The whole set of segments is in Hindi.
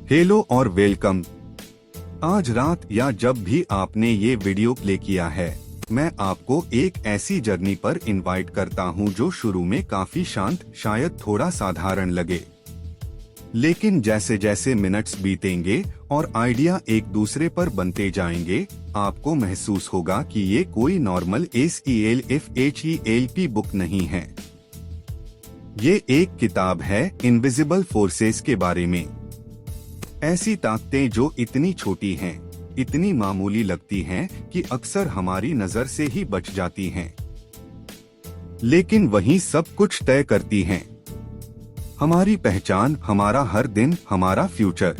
हेलो और वेलकम। आज रात या जब भी आपने ये वीडियो प्ले किया है, मैं आपको एक ऐसी जर्नी पर इनवाइट करता हूँ जो शुरू में काफी शांत, शायद थोड़ा साधारण लगे, लेकिन जैसे जैसे मिनट्स बीतेंगे और आइडिया एक दूसरे पर बनते जाएंगे, आपको महसूस होगा कि ये कोई नॉर्मल SELF बुक नहीं है। ये एक किताब है इनविजिबल फोर्सेस के बारे में। ऐसी ताकतें जो इतनी छोटी हैं, इतनी मामूली लगती हैं कि अक्सर हमारी नजर से ही बच जाती हैं, लेकिन वही सब कुछ तय करती हैं। हमारी पहचान, हमारा हर दिन, हमारा फ्यूचर।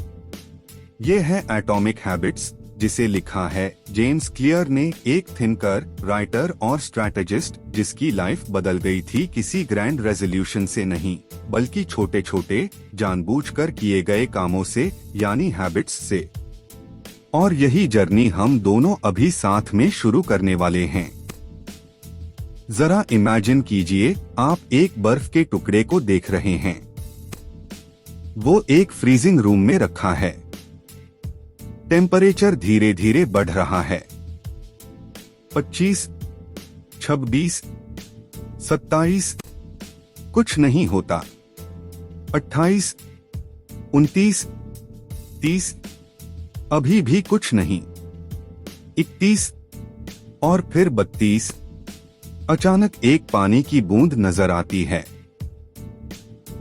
ये है एटॉमिक हैबिट्स, जिसे लिखा है जेम्स क्लियर ने, एक थिंकर, राइटर और स्ट्रैटेजिस्ट जिसकी लाइफ बदल गई थी किसी ग्रैंड रेजोल्यूशन से नहीं, बल्कि छोटे छोटे जानबूझकर किए गए कामों से, यानी हैबिट्स से। और यही जर्नी हम दोनों अभी साथ में शुरू करने वाले हैं। जरा इमेजिन कीजिए, आप एक बर्फ के टुकड़े को देख रहे हैं। वो एक फ्रीजिंग रूम में रखा है। टेम्परेचर धीरे धीरे बढ़ रहा है। 25, 26, 27, कुछ नहीं होता। 28, 29, 30, अभी भी कुछ नहीं। 31 और फिर 32। अचानक एक पानी की बूंद नजर आती है।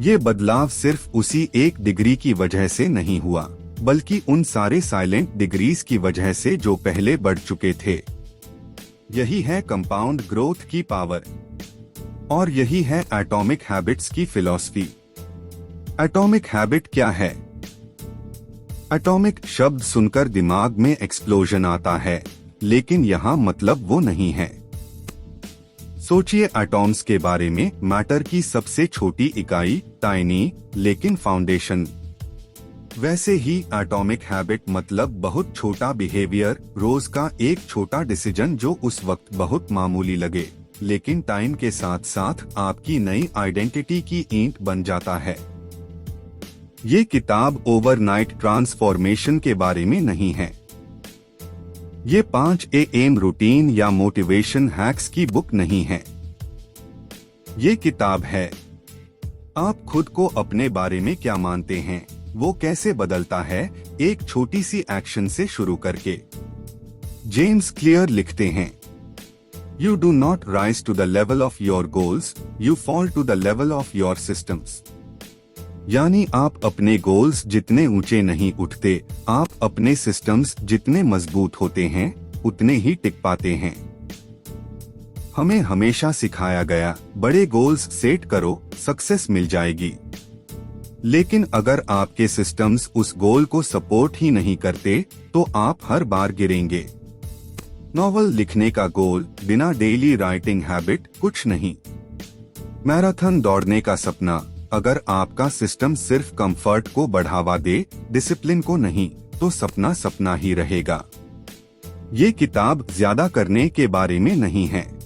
ये बदलाव सिर्फ उसी 1 डिग्री की वजह से नहीं हुआ, बल्कि उन सारे साइलेंट डिग्रीज की वजह से जो पहले बढ़ चुके थे। यही है कंपाउंड ग्रोथ की पावर, और यही है एटॉमिक हैबिट्स की फिलॉसफी। एटॉमिक हैबिट क्या है? एटॉमिक शब्द सुनकर दिमाग में एक्सप्लोजन आता है, लेकिन यहाँ मतलब वो नहीं है। सोचिए एटॉम्स के बारे में, मैटर की सबसे छोटी इकाई, टाइनी, लेकिन फाउंडेशन। वैसे ही एटॉमिक हैबिट मतलब बहुत छोटा बिहेवियर, रोज का एक छोटा डिसीजन जो उस वक्त बहुत मामूली लगे, लेकिन टाइम के साथ साथ आपकी नई आइडेंटिटी की ईंट बन जाता है। ये किताब ओवरनाइट ट्रांसफॉर्मेशन के बारे में नहीं है। ये 5 AM रूटीन या मोटिवेशन हैक्स की बुक नहीं है। ये किताब है आप खुद को अपने बारे में क्या मानते हैं, वो कैसे बदलता है, एक छोटी सी एक्शन से शुरू करके। जेम्स क्लियर लिखते हैं, you do not rise to the level of your goals, you fall to the level of your systems. यानी आप अपने गोल्स जितने ऊंचे नहीं उठते, आप अपने सिस्टम्स जितने मजबूत होते हैं, उतने ही टिक पाते हैं। हमें हमेशा सिखाया गया, बड़े गोल्स सेट करो, सक्सेस मिल जाएगी। लेकिन अगर आपके सिस्टम्स उस गोल को सपोर्ट ही नहीं करते, तो आप हर बार गिरेंगे। नॉवल लिखने का गोल बिना डेली राइटिंग हैबिट कुछ नहीं। मैराथन दौड़ने का सपना, अगर आपका सिस्टम सिर्फ कंफर्ट को बढ़ावा दे, डिसिप्लिन को नहीं, तो सपना सपना ही रहेगा। ये किताब ज्यादा करने के बारे में नहीं है।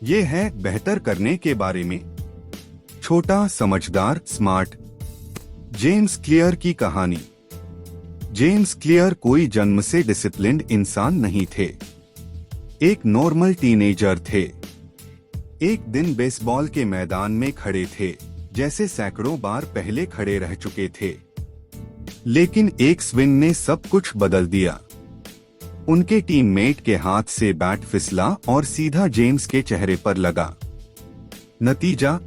ये है बेहतर करने के बारे में। छोटा, समझदार, स्मार्ट। जेम्स क्लियर की कहानी। जेम्स क्लियर कोई जन्म से डिसिप्लिन्ड इंसान नहीं थे। एक नॉर्मल टीनेजर थे। एक दिन बेसबॉल के मैदान में खड़े थे, जैसे सैकड़ों बार पहले खड़े रह चुके थे। लेकिन एक स्विंग ने सब कुछ बदल दिया। उनके टीममेट के हाथ से बैट फिसला और सीधा जेम्स के चेहरे पर लगा। नतीजा,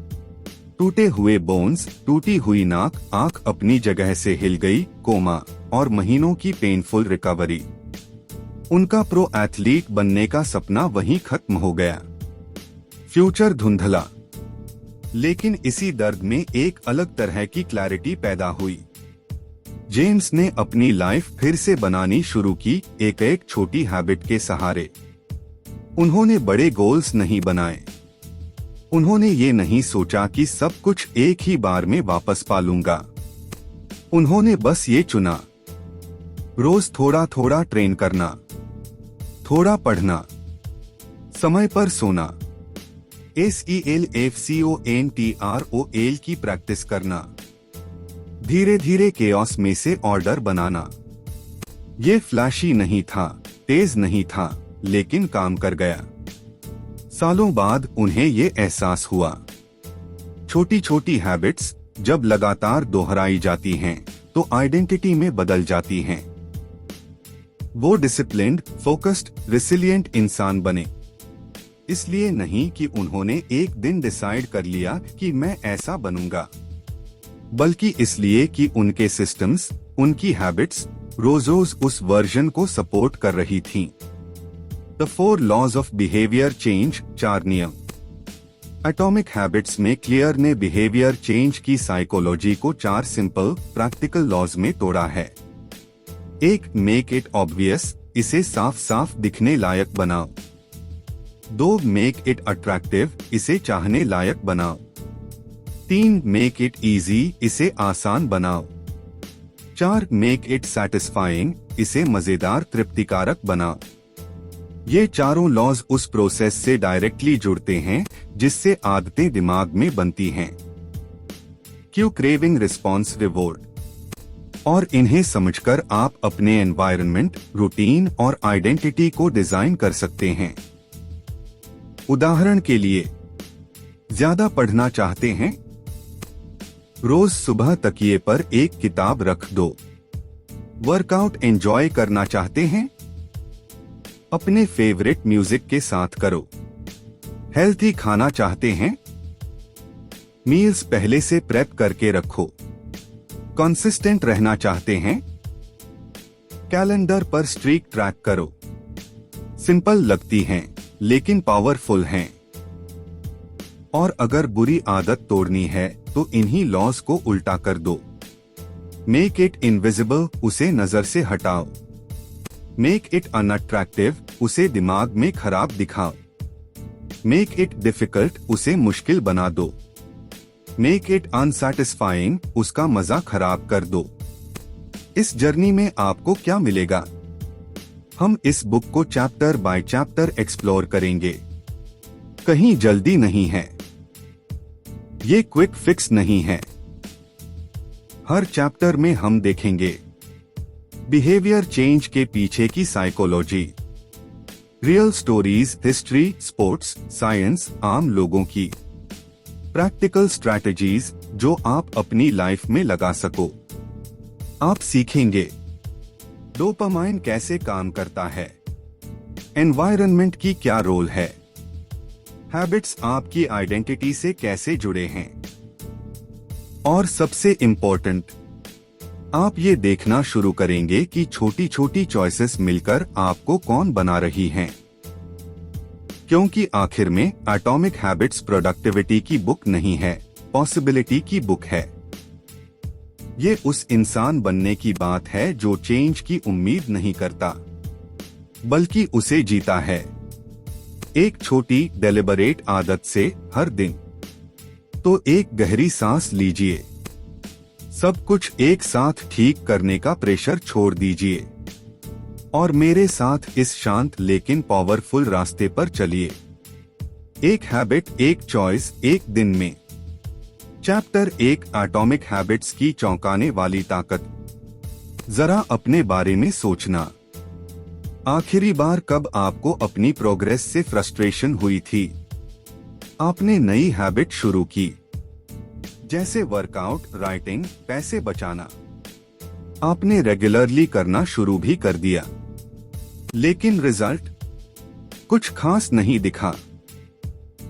टूटे हुए बोन्स, टूटी हुई नाक, आंख अपनी जगह से हिल गई, कोमा, और महीनों की पेनफुल रिकवरी। उनका प्रो एथलीट बनने का सपना वहीं खत्म हो गया। फ्यूचर धुंधला। लेकिन इसी दर्द में एक अलग तरह की क्लैरिटी पैदा हुई। जेम्स ने अपनी लाइफ फिर से बनानी शुरू की, एक एक छोटी हैबिट के सहारे। उन्होंने बड़े गोल्स नहीं बनाए। उन्होंने ये नहीं सोचा कि सब कुछ एक ही बार में वापस पा लूंगा। उन्होंने बस ये चुना, रोज थोड़ा थोड़ा ट्रेन करना, थोड़ा पढ़ना, समय पर सोना, SELFCONTROL की प्रैक्टिस करना, धीरे धीरे केओस में से ऑर्डर बनाना। ये फ्लैशी नहीं था, तेज नहीं था, लेकिन काम कर गया। सालों बाद उन्हें ये एहसास हुआ, छोटी छोटी हैबिट्स जब लगातार दोहराई जाती हैं तो आइडेंटिटी में बदल जाती हैं। वो डिसिप्लिन्ड, फोकस्ड, रिसिलिएंट इंसान बने। इसलिए नहीं कि उन्होंने एक दिन डिसाइड कर लिया कि मैं ऐसा बनूंगा, बल्कि इसलिए कि उनके सिस्टम्स, उनकी हैबिट्स रोज रोज उस वर्जन को सपोर्ट कर रही थीं। The 4 laws of behaviour change, 4 नियम। एटॉमिक हैबिट्स में क्लियर ने बिहेवियर चेंज की साइकोलॉजी को 4 सिंपल प्रैक्टिकल लॉज में तोड़ा है। 1. मेक इट ऑब्वियस, इसे साफ साफ दिखने लायक बनाओ। 2. मेक इट अट्रैक्टिव, इसे चाहने लायक बनाओ। 3. मेक इट इजी, इसे आसान बनाओ। 4. मेक इट सैटिस्फाइंग, इसे मजेदार तृप्तिकारक बनाओ। ये चारों लॉज उस प्रोसेस से डायरेक्टली जुड़ते हैं जिससे आदतें दिमाग में बनती हैं। Q craving, response, reward. और इन्हें समझकर आप अपने एनवायरनमेंट, रूटीन और आइडेंटिटी को डिजाइन कर सकते हैं। उदाहरण के लिए, ज्यादा पढ़ना चाहते हैं? रोज सुबह तकिए पर एक किताब रख दो। वर्कआउट एंजॉय करना चाहते हैं? अपने फेवरेट म्यूजिक के साथ करो। हेल्थी खाना चाहते हैं? मील्स पहले से प्रेप करके रखो। कंसिस्टेंट रहना चाहते हैं? कैलेंडर पर स्ट्रीक ट्रैक करो। सिंपल लगती हैं, लेकिन पावरफुल हैं। और अगर बुरी आदत तोड़नी है तो इन्हीं लॉज को उल्टा कर दो। मेक इट इनविजिबल, उसे नजर से हटाओ। मेक इट अनअट्रैक्टिव, उसे दिमाग में खराब दिखाओ। मेक इट डिफिकल्ट, उसे मुश्किल बना दो। मेक इट अनसैटिस्फाइंग, उसका मजा खराब कर दो। इस जर्नी में आपको क्या मिलेगा? हम इस बुक को चैप्टर बाय चैप्टर एक्सप्लोर करेंगे। कहीं जल्दी नहीं है, ये क्विक फिक्स नहीं है। हर चैप्टर में हम देखेंगे बिहेवियर चेंज के पीछे की psychology, real stories, history, sports, science, आम लोगों की, प्रैक्टिकल स्ट्रैटेजीज जो आप अपनी लाइफ में लगा सको। आप सीखेंगे डोपामाइन कैसे काम करता है, एनवायरनमेंट की क्या रोल है, हैबिट्स आपकी आइडेंटिटी से कैसे जुड़े हैं, और सबसे इम्पोर्टेंट, आप ये देखना शुरू करेंगे कि छोटी छोटी चॉइसेस मिलकर आपको कौन बना रही हैं। क्योंकि आखिर में एटॉमिक हैबिट्स प्रोडक्टिविटी की बुक नहीं है, पॉसिबिलिटी की बुक है। ये उस इंसान बनने की बात है जो चेंज की उम्मीद नहीं करता, बल्कि उसे जीता है। एक छोटी डेलिबरेट आदत से हर दिन। तो एक गहरी सांस लीजिए। सब कुछ एक साथ ठीक करने का प्रेशर छोड़ दीजिए और मेरे साथ इस शांत लेकिन पावरफुल रास्ते पर चलिए। एक हैबिट, एक चॉइस, एक दिन में। चैप्टर 1, एटॉमिक हैबिट्स की चौंकाने वाली ताकत। जरा अपने बारे में सोचना। आखिरी बार कब आपको अपनी प्रोग्रेस से फ्रस्ट्रेशन हुई थी? आपने नई हैबिट शुरू की, जैसे वर्कआउट, राइटिंग, पैसे बचाना। आपने रेगुलरली करना शुरू भी कर दिया, लेकिन रिजल्ट कुछ खास नहीं दिखा।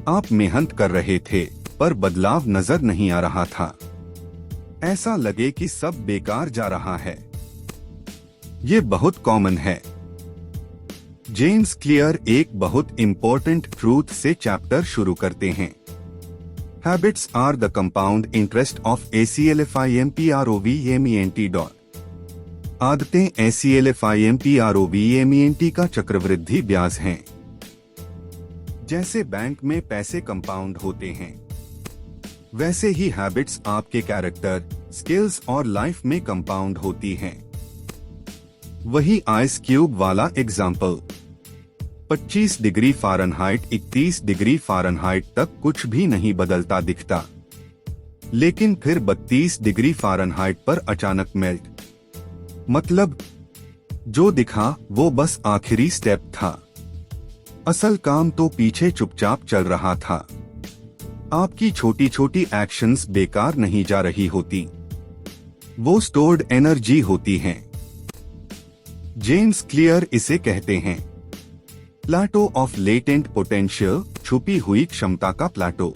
आप मेहनत कर रहे थे पर बदलाव नजर नहीं आ रहा था। ऐसा लगे कि सब बेकार जा रहा है। ये बहुत कॉमन है। जेम्स क्लियर एक बहुत इंपॉर्टेंट ट्रूथ से चैप्टर शुरू करते हैं। Habits are the compound interest of ACLFIMPROVEMENT. आदतें ACLFIMPROVEMENT का चक्रवृद्धि ब्याज हैं। जैसे बैंक में पैसे कंपाउंड होते हैं, वैसे ही हैबिट्स आपके कैरेक्टर, स्किल्स और लाइफ में कंपाउंड होती हैं। वही आइस क्यूब वाला example. 25 degree Fahrenheit 31 degree Fahrenheit तक कुछ भी नहीं बदलता दिखता। लेकिन फिर 32 डिग्री फ़ारेनहाइट पर अचानक मेल्ट। मतलब जो दिखा वो बस आखिरी स्टेप था, असल काम तो पीछे चुपचाप चल रहा था। आपकी छोटी छोटी एक्शंस बेकार नहीं जा रही होती, वो स्टोर्ड एनर्जी होती हैं। जेम्स क्लियर इसे कहते हैं प्लाटो ऑफ लेटेंट पोटेंशियल, छुपी हुई क्षमता का प्लाटो।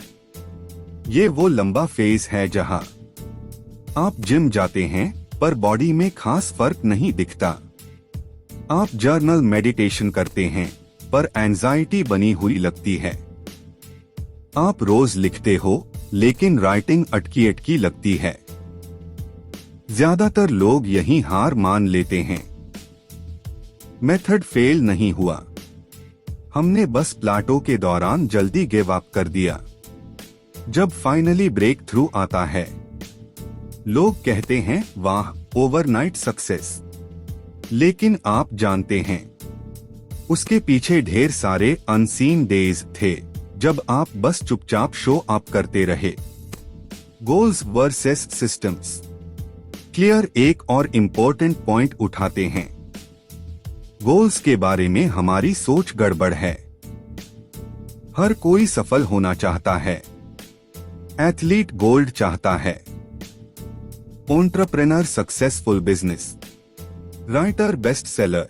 ये वो लंबा फेज है जहां आप जिम जाते हैं पर बॉडी में खास फर्क नहीं दिखता। आप जर्नल मेडिटेशन करते हैं पर एंजाइटी बनी हुई लगती है। आप रोज लिखते हो लेकिन राइटिंग अटकी अटकी लगती है। ज्यादातर लोग यही हार मान लेते हैं। मेथड फेल नहीं हुआ, हमने बस प्लाटो के दौरान जल्दी गिव अप कर दिया। जब फाइनली ब्रेक थ्रू आता है, लोग कहते हैं वाह ओवरनाइट सक्सेस। लेकिन आप जानते हैं उसके पीछे ढेर सारे अनसीन डेज थे जब आप बस चुपचाप शो अप करते रहे। Goals versus systems. क्लियर एक और इम्पोर्टेंट पॉइंट उठाते हैं। गोल्स के बारे में हमारी सोच गड़बड़ है। हर कोई सफल होना चाहता है, एथलीट गोल्ड चाहता है, entrepreneur successful business, writer best seller,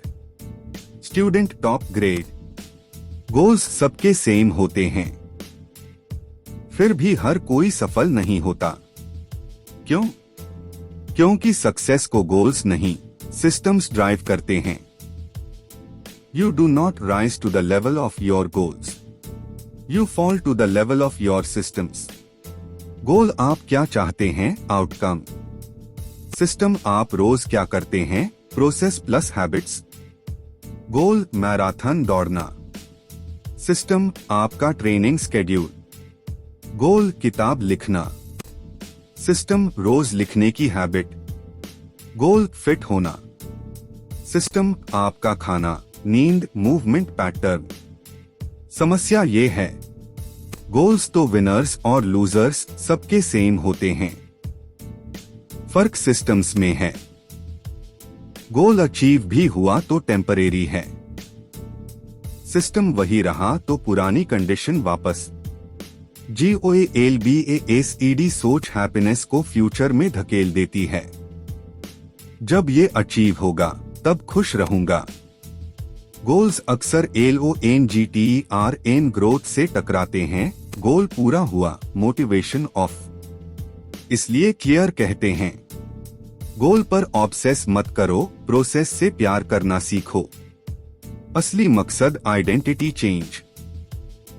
student top grade. Goals सबके सेम होते हैं, फिर भी हर कोई सफल नहीं होता। क्यों? क्योंकि सक्सेस को गोल्स नहीं, सिस्टम्स ड्राइव करते हैं। You do not rise to the level of your goals. You fall to the level of your systems. गोल आप क्या चाहते हैं, आउटकम। सिस्टम आप रोज क्या करते हैं, प्रोसेस प्लस हैबिट्स। गोल मैराथन दौड़ना, सिस्टम आपका ट्रेनिंग स्केड्यूल। गोल किताब लिखना, सिस्टम रोज लिखने की हैबिट। गोल फिट होना, सिस्टम आपका खाना, नींद, मूवमेंट पैटर्न। समस्या ये है गोल्स तो विनर्स और लूजर्स सबके सेम होते हैं, फर्क सिस्टम्स में है। गोल अचीव भी हुआ तो टेम्परेरी है, सिस्टम वही रहा तो पुरानी कंडीशन वापस। GOALBASED सोच हैप्पीनेस को फ्यूचर में धकेल देती है। जब ये अचीव होगा तब खुश रहूंगा। गोल्स अक्सर LONGTERN ग्रोथ से टकराते हैं। गोल पूरा हुआ, मोटिवेशन ऑफ। इसलिए क्लियर कहते हैं गोल पर ऑब्सेस मत करो, प्रोसेस से प्यार करना सीखो। असली मकसद आइडेंटिटी चेंज।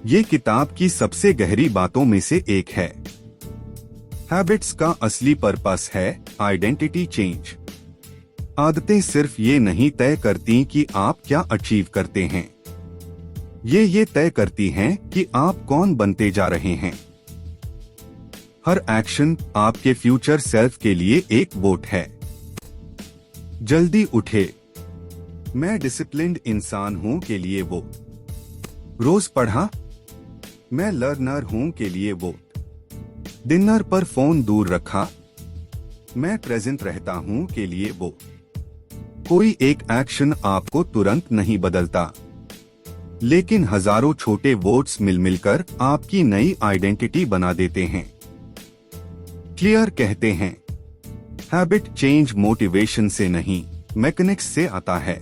ये किताब की सबसे गहरी बातों में से एक है। हैबिट्स का असली पर्पस है आइडेंटिटी चेंज। आदतें सिर्फ ये नहीं तय करती कि आप क्या अचीव करते हैं, ये तय करती हैं कि आप कौन बनते जा रहे हैं। हर एक्शन आपके फ्यूचर सेल्फ के लिए एक वोट है। जल्दी उठे, मैं डिसिप्लिन्ड इंसान हूं के लिए वोट। रोज पढ़ा, मैं लर्नर हूं के लिए वोट। डिनर पर फोन दूर रखा, मैं प्रेजेंट रहता हूं के लिए वोट। कोई एक एक्शन आपको तुरंत नहीं बदलता, लेकिन हजारों छोटे वोट्स मिलकर आपकी नई आइडेंटिटी बना देते हैं। क्लियर कहते हैं हैबिट चेंज मोटिवेशन से नहीं, मैकेनिक्स से आता है।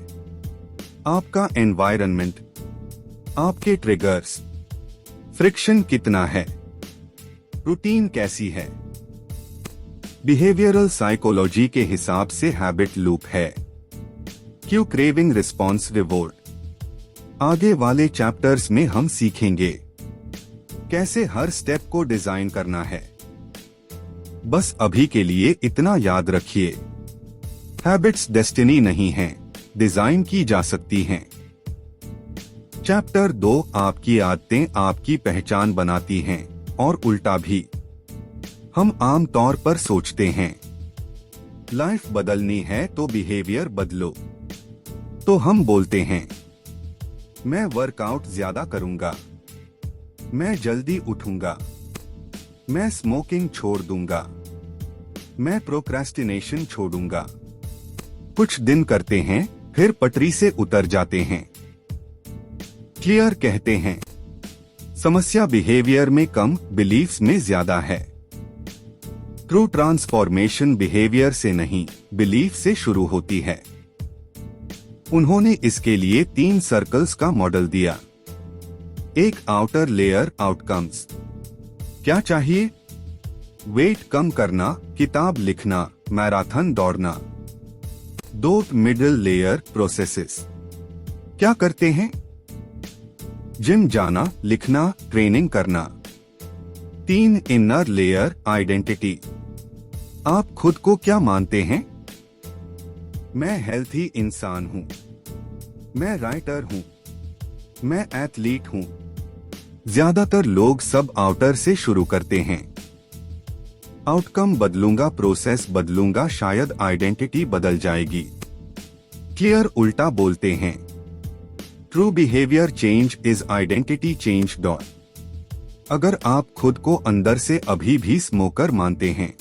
आपका एनवायरनमेंट, आपके ट्रिगर्स, फ्रिक्शन कितना है, रूटीन कैसी है। बिहेवियरल साइकोलॉजी के हिसाब से हैबिट लूप है। Q craving response reward. आगे वाले चैप्टर्स में हम सीखेंगे कैसे हर स्टेप को डिजाइन करना है। बस अभी के लिए इतना याद रखिए, हैबिट्स डेस्टिनी नहीं हैं, डिजाइन की जा सकती हैं। चैप्टर 2 आपकी आदतें आपकी पहचान बनाती हैं और उल्टा भी। हम आम तौर पर सोचते हैं लाइफ बदलनी है तो बिहेवियर बदलो, तो हम बोलते हैं मैं वर्कआउट ज्यादा करूंगा, मैं जल्दी उठूंगा, मैं स्मोकिंग छोड़ दूंगा। मैं प्रोक्रेस्टिनेशन छोड़ूंगा। कुछ दिन करते हैं, फिर पटरी से उतर जाते हैं। क्लियर कहते हैं, समस्या बिहेवियर में कम, बिलीफ्स में ज्यादा है। ट्रू ट्रांसफॉर्मेशन बिहेवियर से नहीं, बिलीफ से शुरू होती है। उन्होंने इसके लिए 3 सर्कल्स का मॉडल दिया। एक आउटर लेयर, आउटकम्स। क्या चाहिए? वेट कम करना, किताब लिखना, मैराथन दौड़ना। 2 मिडिल लेयर, प्रोसेसेस। क्या करते हैं? जिम जाना, लिखना, ट्रेनिंग करना। 3 इनर लेयर, आइडेंटिटी। आप खुद को क्या मानते हैं? मैं हेल्थी इंसान हूं। मैं राइटर हूं। मैं एथलीट हूं। ज्यादातर लोग सब आउटर से शुरू करते हैं। आउटकम बदलूंगा, प्रोसेस बदलूंगा, शायद आइडेंटिटी बदल जाएगी। क्लियर उल्टा बोलते हैं। True behaviour change is identity change dot. अगर आप खुद को अंदर से अभी भी स्मोकर मानते हैं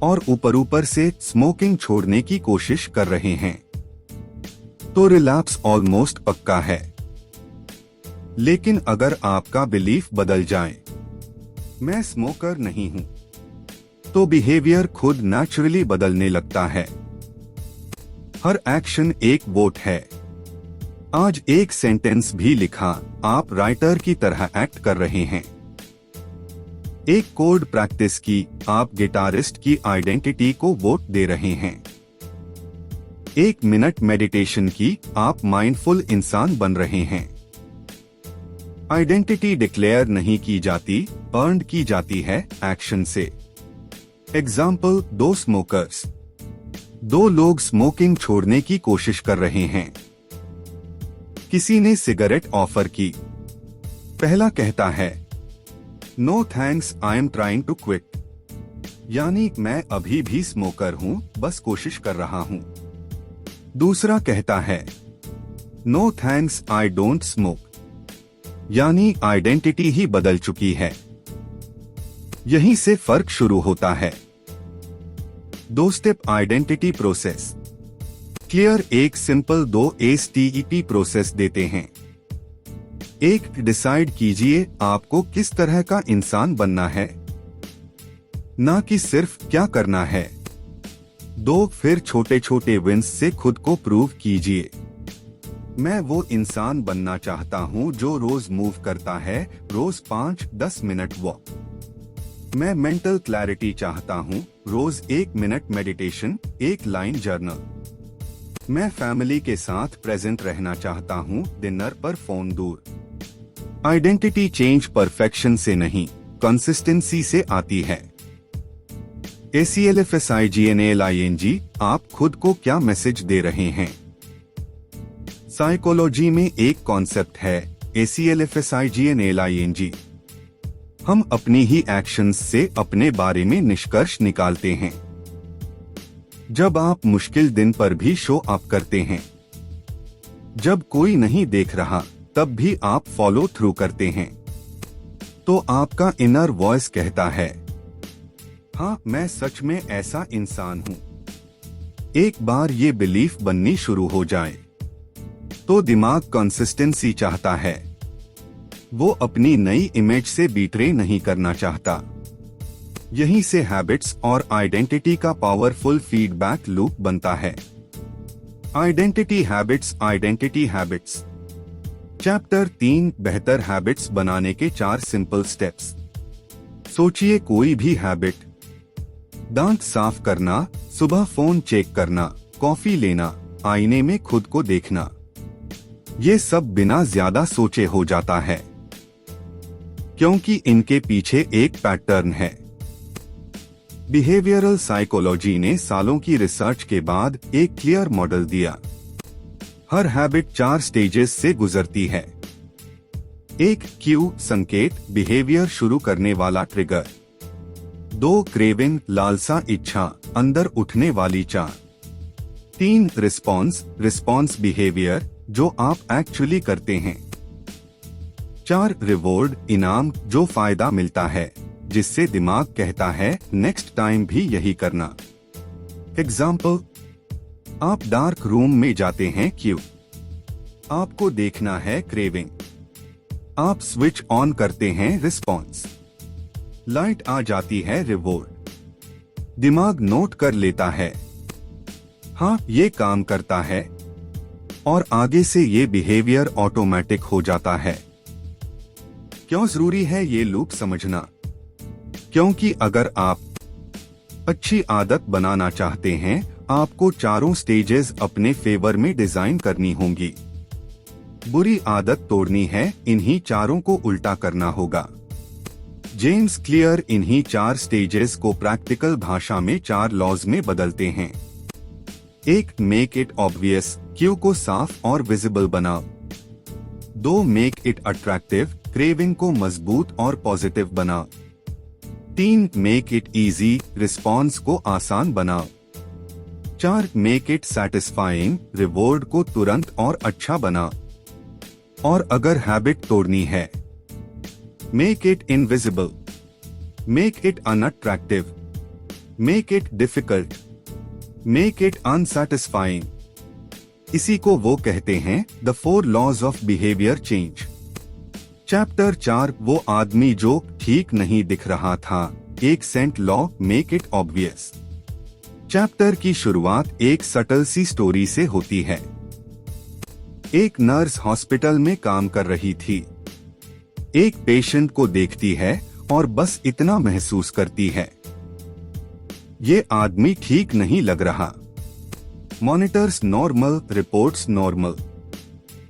और ऊपर से स्मोकिंग छोड़ने की कोशिश कर रहे हैं, तो रिलैप्स ऑलमोस्ट पक्का है। लेकिन अगर आपका बिलीफ बदल जाए, मैं स्मोकर नहीं हूं, तो बिहेवियर खुद नेचुरली बदलने लगता है। हर एक्शन एक वोट है। आज एक सेंटेंस भी लिखा, आप राइटर की तरह एक्ट कर रहे हैं। एक कोड प्रैक्टिस की, आप गिटारिस्ट की आइडेंटिटी को वोट दे रहे हैं। 1 मिनट मेडिटेशन की, आप माइंडफुल इंसान बन रहे हैं। आइडेंटिटी डिक्लेयर नहीं की जाती, अर्न की जाती है एक्शन से। Example, 2 smokers. 2 लोग स्मोकिंग छोड़ने की कोशिश कर रहे हैं। किसी ने सिगरेट ऑफर की। पहला कहता है, no thanks, I am trying to quit. यानी मैं अभी भी स्मोकर हूं, बस कोशिश कर रहा हूं। दूसरा कहता है, no thanks, I don't smoke. यानी आइडेंटिटी ही बदल चुकी है। यहीं से फर्क शुरू होता है। 2 स्टेप आइडेंटिटी प्रोसेस। क्लियर एक सिंपल 2 स्टेप प्रोसेस देते हैं। 1, डिसाइड कीजिए आपको किस तरह का इंसान बनना है, ना कि सिर्फ क्या करना है। 2, फिर छोटे छोटे विंस से खुद को प्रूव कीजिए। मैं वो इंसान बनना चाहता हूं जो रोज मूव करता है, रोज 5-10 मिनट वॉक। मैं मेंटल क्लैरिटी चाहता हूं, रोज 1 मिनट मेडिटेशन, 1 लाइन जर्नल। मैं फैमिली के साथ प्रेजेंट रहना चाहता हूं, डिनर पर फोन दूर। आइडेंटिटी चेंज परफेक्शन से नहीं, कंसिस्टेंसी से आती है। ACLFSIGNALING, आप खुद को क्या मैसेज दे रहे हैं? साइकोलॉजी में एक कॉन्सेप्ट है, ACLFSIGNALING। हम अपनी ही एक्शंस से अपने बारे में निष्कर्ष निकालते हैं। जब आप मुश्किल दिन पर भी शो अप करते हैं, जब कोई नहीं देख रहा, तब भी आप फॉलो थ्रू करते हैं, तो आपका इनर वॉइस कहता है, हाँ मैं सच में ऐसा इंसान हूँ। एक बार ये बिलीफ बननी शुरू हो जाए, तो दिमाग कंसिस्टेंसी चाहता है। वो अपनी नई इमेज से बीट्रे नहीं करना चाहता। यहीं से हैबिट्स और आइडेंटिटी का पावरफुल फीडबैक लूप बनता है। Identity habits, identity habits. Chapter 3, बेहतर हैबिट्स बनाने के 4 सिंपल स्टेप्स। सोचिए कोई भी हैबिट। दांत साफ करना, सुबह फोन चेक करना, कॉफी लेना, आईने में खुद को देखना। ये सब बिना ज्यादा सोचे हो जाता है, क्योंकि इनके पीछे एक पैटर्न है। बिहेवियरल साइकोलॉजी ने सालों की रिसर्च के बाद एक क्लियर मॉडल दिया। हर हैबिट 4 स्टेजेस से गुजरती है। 1, क्यू, संकेत, बिहेवियर शुरू करने वाला ट्रिगर। 2, क्रेविंग, लालसा, इच्छा, अंदर उठने वाली चाह। 3, रिस्पॉन्स, रिस्पॉन्स बिहेवियर, जो आप एक्चुअली करते हैं। 4, रिवॉर्ड, इनाम, जो फायदा मिलता है, जिससे दिमाग कहता है नेक्स्ट टाइम भी यही करना। एग्जाम्पल, आप डार्क रूम में जाते हैं क्यों? आपको देखना है क्रेविंग। आप स्विच ऑन करते हैं रिस्पॉन्स। लाइट आ जाती है रिवॉर्ड। दिमाग नोट कर लेता है, हाँ ये काम करता है, और आगे से ये बिहेवियर ऑटोमेटिक हो जाता है। क्यों जरूरी है ये लूप समझना? क्योंकि अगर आप अच्छी आदत बनाना चाहते हैं, आपको चारों स्टेजेस अपने फेवर में डिजाइन करनी होंगी। बुरी आदत तोड़नी है, इन्हीं चारों को उल्टा करना होगा। जेम्स क्लियर इन्हीं 4 स्टेजेस को प्रैक्टिकल भाषा में 4 लॉज में बदलते हैं। 1. मेक इट ऑब्वियस, क्यू को साफ और विजिबल बनाओ। 2. मेक इट अट्रैक्टिव, क्रेविंग को मजबूत और पॉजिटिव बनाओ। 3. मेक इट इजी, रिस्पॉन्स को आसान बनाओ। 4. मेक इट सैटिस्फाइंग, रिवॉर्ड को तुरंत और अच्छा बनाओ। और अगर हैबिट तोड़नी है, make it invisible, make it unattractive, make it difficult, make it unsatisfying. इसी को वो कहते हैं the 4 laws of behaviour change. Chapter 4, वो आदमी जो ठीक नहीं दिख रहा था, 1 सेंट law, make it obvious. Chapter की शुरुआत एक सटल सी स्टोरी से होती है। एक नर्स हॉस्पिटल में काम कर रही थी। एक पेशेंट को देखती है और बस इतना महसूस करती है, ये आदमी ठीक नहीं लग रहा। मॉनिटर्स नॉर्मल, रिपोर्ट्स नॉर्मल,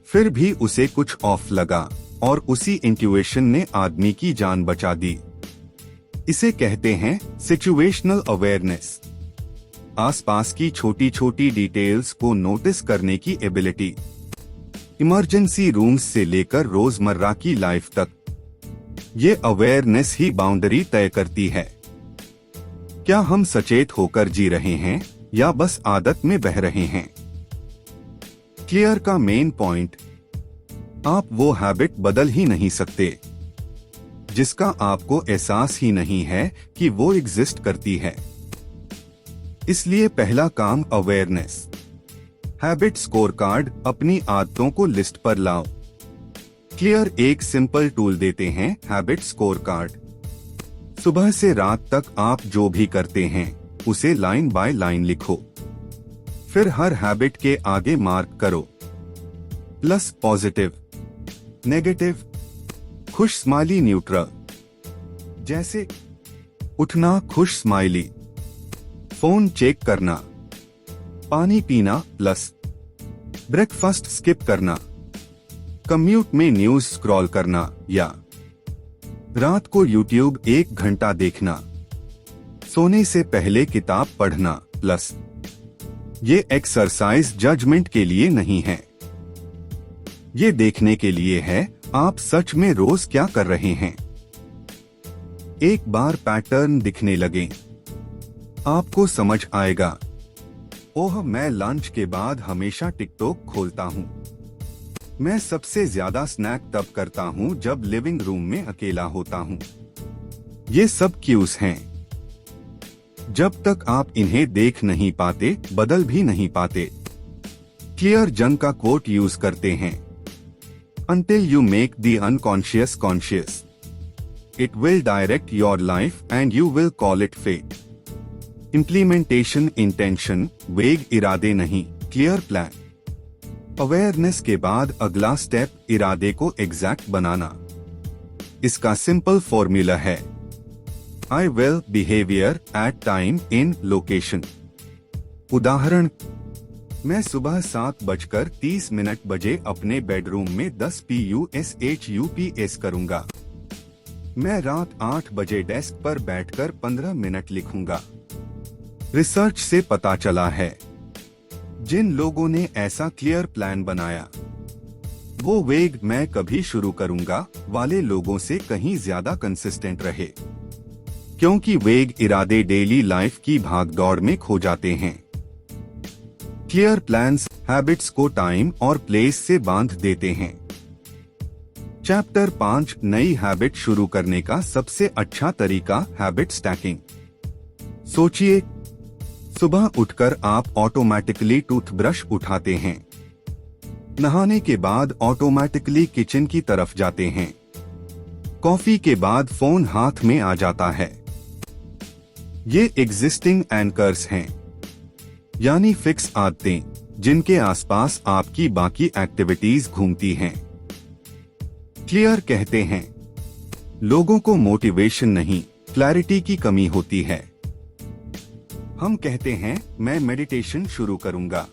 फिर भी उसे कुछ ऑफ लगा और उसी इंट्यूएशन ने आदमी की जान बचा दी। इसे कहते हैं सिचुएशनल अवेयरनेस, आसपास की छोटी छोटी डिटेल्स को नोटिस करने की एबिलिटी। इमरजेंसी रूम्स से लेकर रोजमर्रा की लाइफ तक ये अवेयरनेस ही बाउंड्री तय करती है। क्या हम सचेत होकर जी रहे हैं या बस आदत में बह रहे हैं? क्लियर का मेन पॉइंट, आप वो हैबिट बदल ही नहीं सकते जिसका आपको एहसास ही नहीं है कि वो एग्जिस्ट करती है। इसलिए पहला काम अवेयरनेस। हैबिट स्कोर कार्ड, अपनी आदतों को लिस्ट पर लाओ। क्लियर एक सिंपल टूल देते हैं, हैबिट स्कोर कार्ड। सुबह से रात तक आप जो भी करते हैं उसे लाइन बाय लाइन लिखो, फिर हर हैबिट के आगे मार्क करो, प्लस पॉजिटिव, नेगेटिव, खुश स्माइली, न्यूट्रल। जैसे उठना खुश स्माइली, फोन चेक करना, पानी पीना प्लस, ब्रेकफास्ट स्किप करना, कम्यूट में न्यूज स्क्रॉल करना, या रात को यूट्यूब 1 घंटा देखना, सोने से पहले किताब पढ़ना प्लस। ये एक्सरसाइज जजमेंट के लिए नहीं है, ये देखने के लिए है आप सच में रोज क्या कर रहे हैं। एक बार पैटर्न दिखने लगे, आपको समझ आएगा, ओह मैं लंच के बाद हमेशा टिकटॉक खोलता हूँ, मैं सबसे ज्यादा स्नैक तब करता हूँ जब लिविंग रूम में अकेला होता हूँ। ये सब क्यूज हैं। जब तक आप इन्हें देख नहीं पाते, बदल भी नहीं पाते। क्लियर जंग का कोट यूज करते हैं, Until you make the unconscious conscious, it will direct your life and you will call it fate. Implementation intention, वेग इरादे नहीं, क्लियर प्लान। अवेयरनेस के बाद अगला स्टेप इरादे को एग्जैक्ट बनाना। इसका सिंपल फॉर्मूला है I will behavior at time in location। उदाहरण, मैं सुबह 7:30 बजे अपने बेडरूम में 10 PUSHUPS करूंगा। मैं रात 8 बजे डेस्क पर बैठकर 15 मिनट लिखूंगा। रिसर्च से पता चला है, जिन लोगों ने ऐसा क्लियर प्लान बनाया, वो वेग मैं कभी शुरू करूंगा वाले लोगों से कहीं ज्यादा कंसिस्टेंट रहे, क्योंकि वेग इरादे डेली लाइफ की भागदौड़ में खो जाते हैं। क्लियर प्लान्स हैबिट्स को टाइम और प्लेस से बांध देते हैं। चैप्टर 5 नई हैबिट शुरू करने का सबसे अच्छा तरीका हैबिट स्टैकिंग। सोचिए, सुबह उठकर आप ऑटोमेटिकली टूथब्रश उठाते हैं, नहाने के बाद ऑटोमेटिकली किचन की तरफ जाते हैं, कॉफी के बाद फोन हाथ में आ जाता है। ये एग्जिस्टिंग एंकर्स हैं, यानी फिक्स आदतें जिनके आसपास आपकी बाकी एक्टिविटीज घूमती हैं। क्लियर कहते हैं, लोगों को मोटिवेशन नहीं, क्लैरिटी की कमी होती है। हम कहते हैं मैं मेडिटेशन शुरू करूंगा,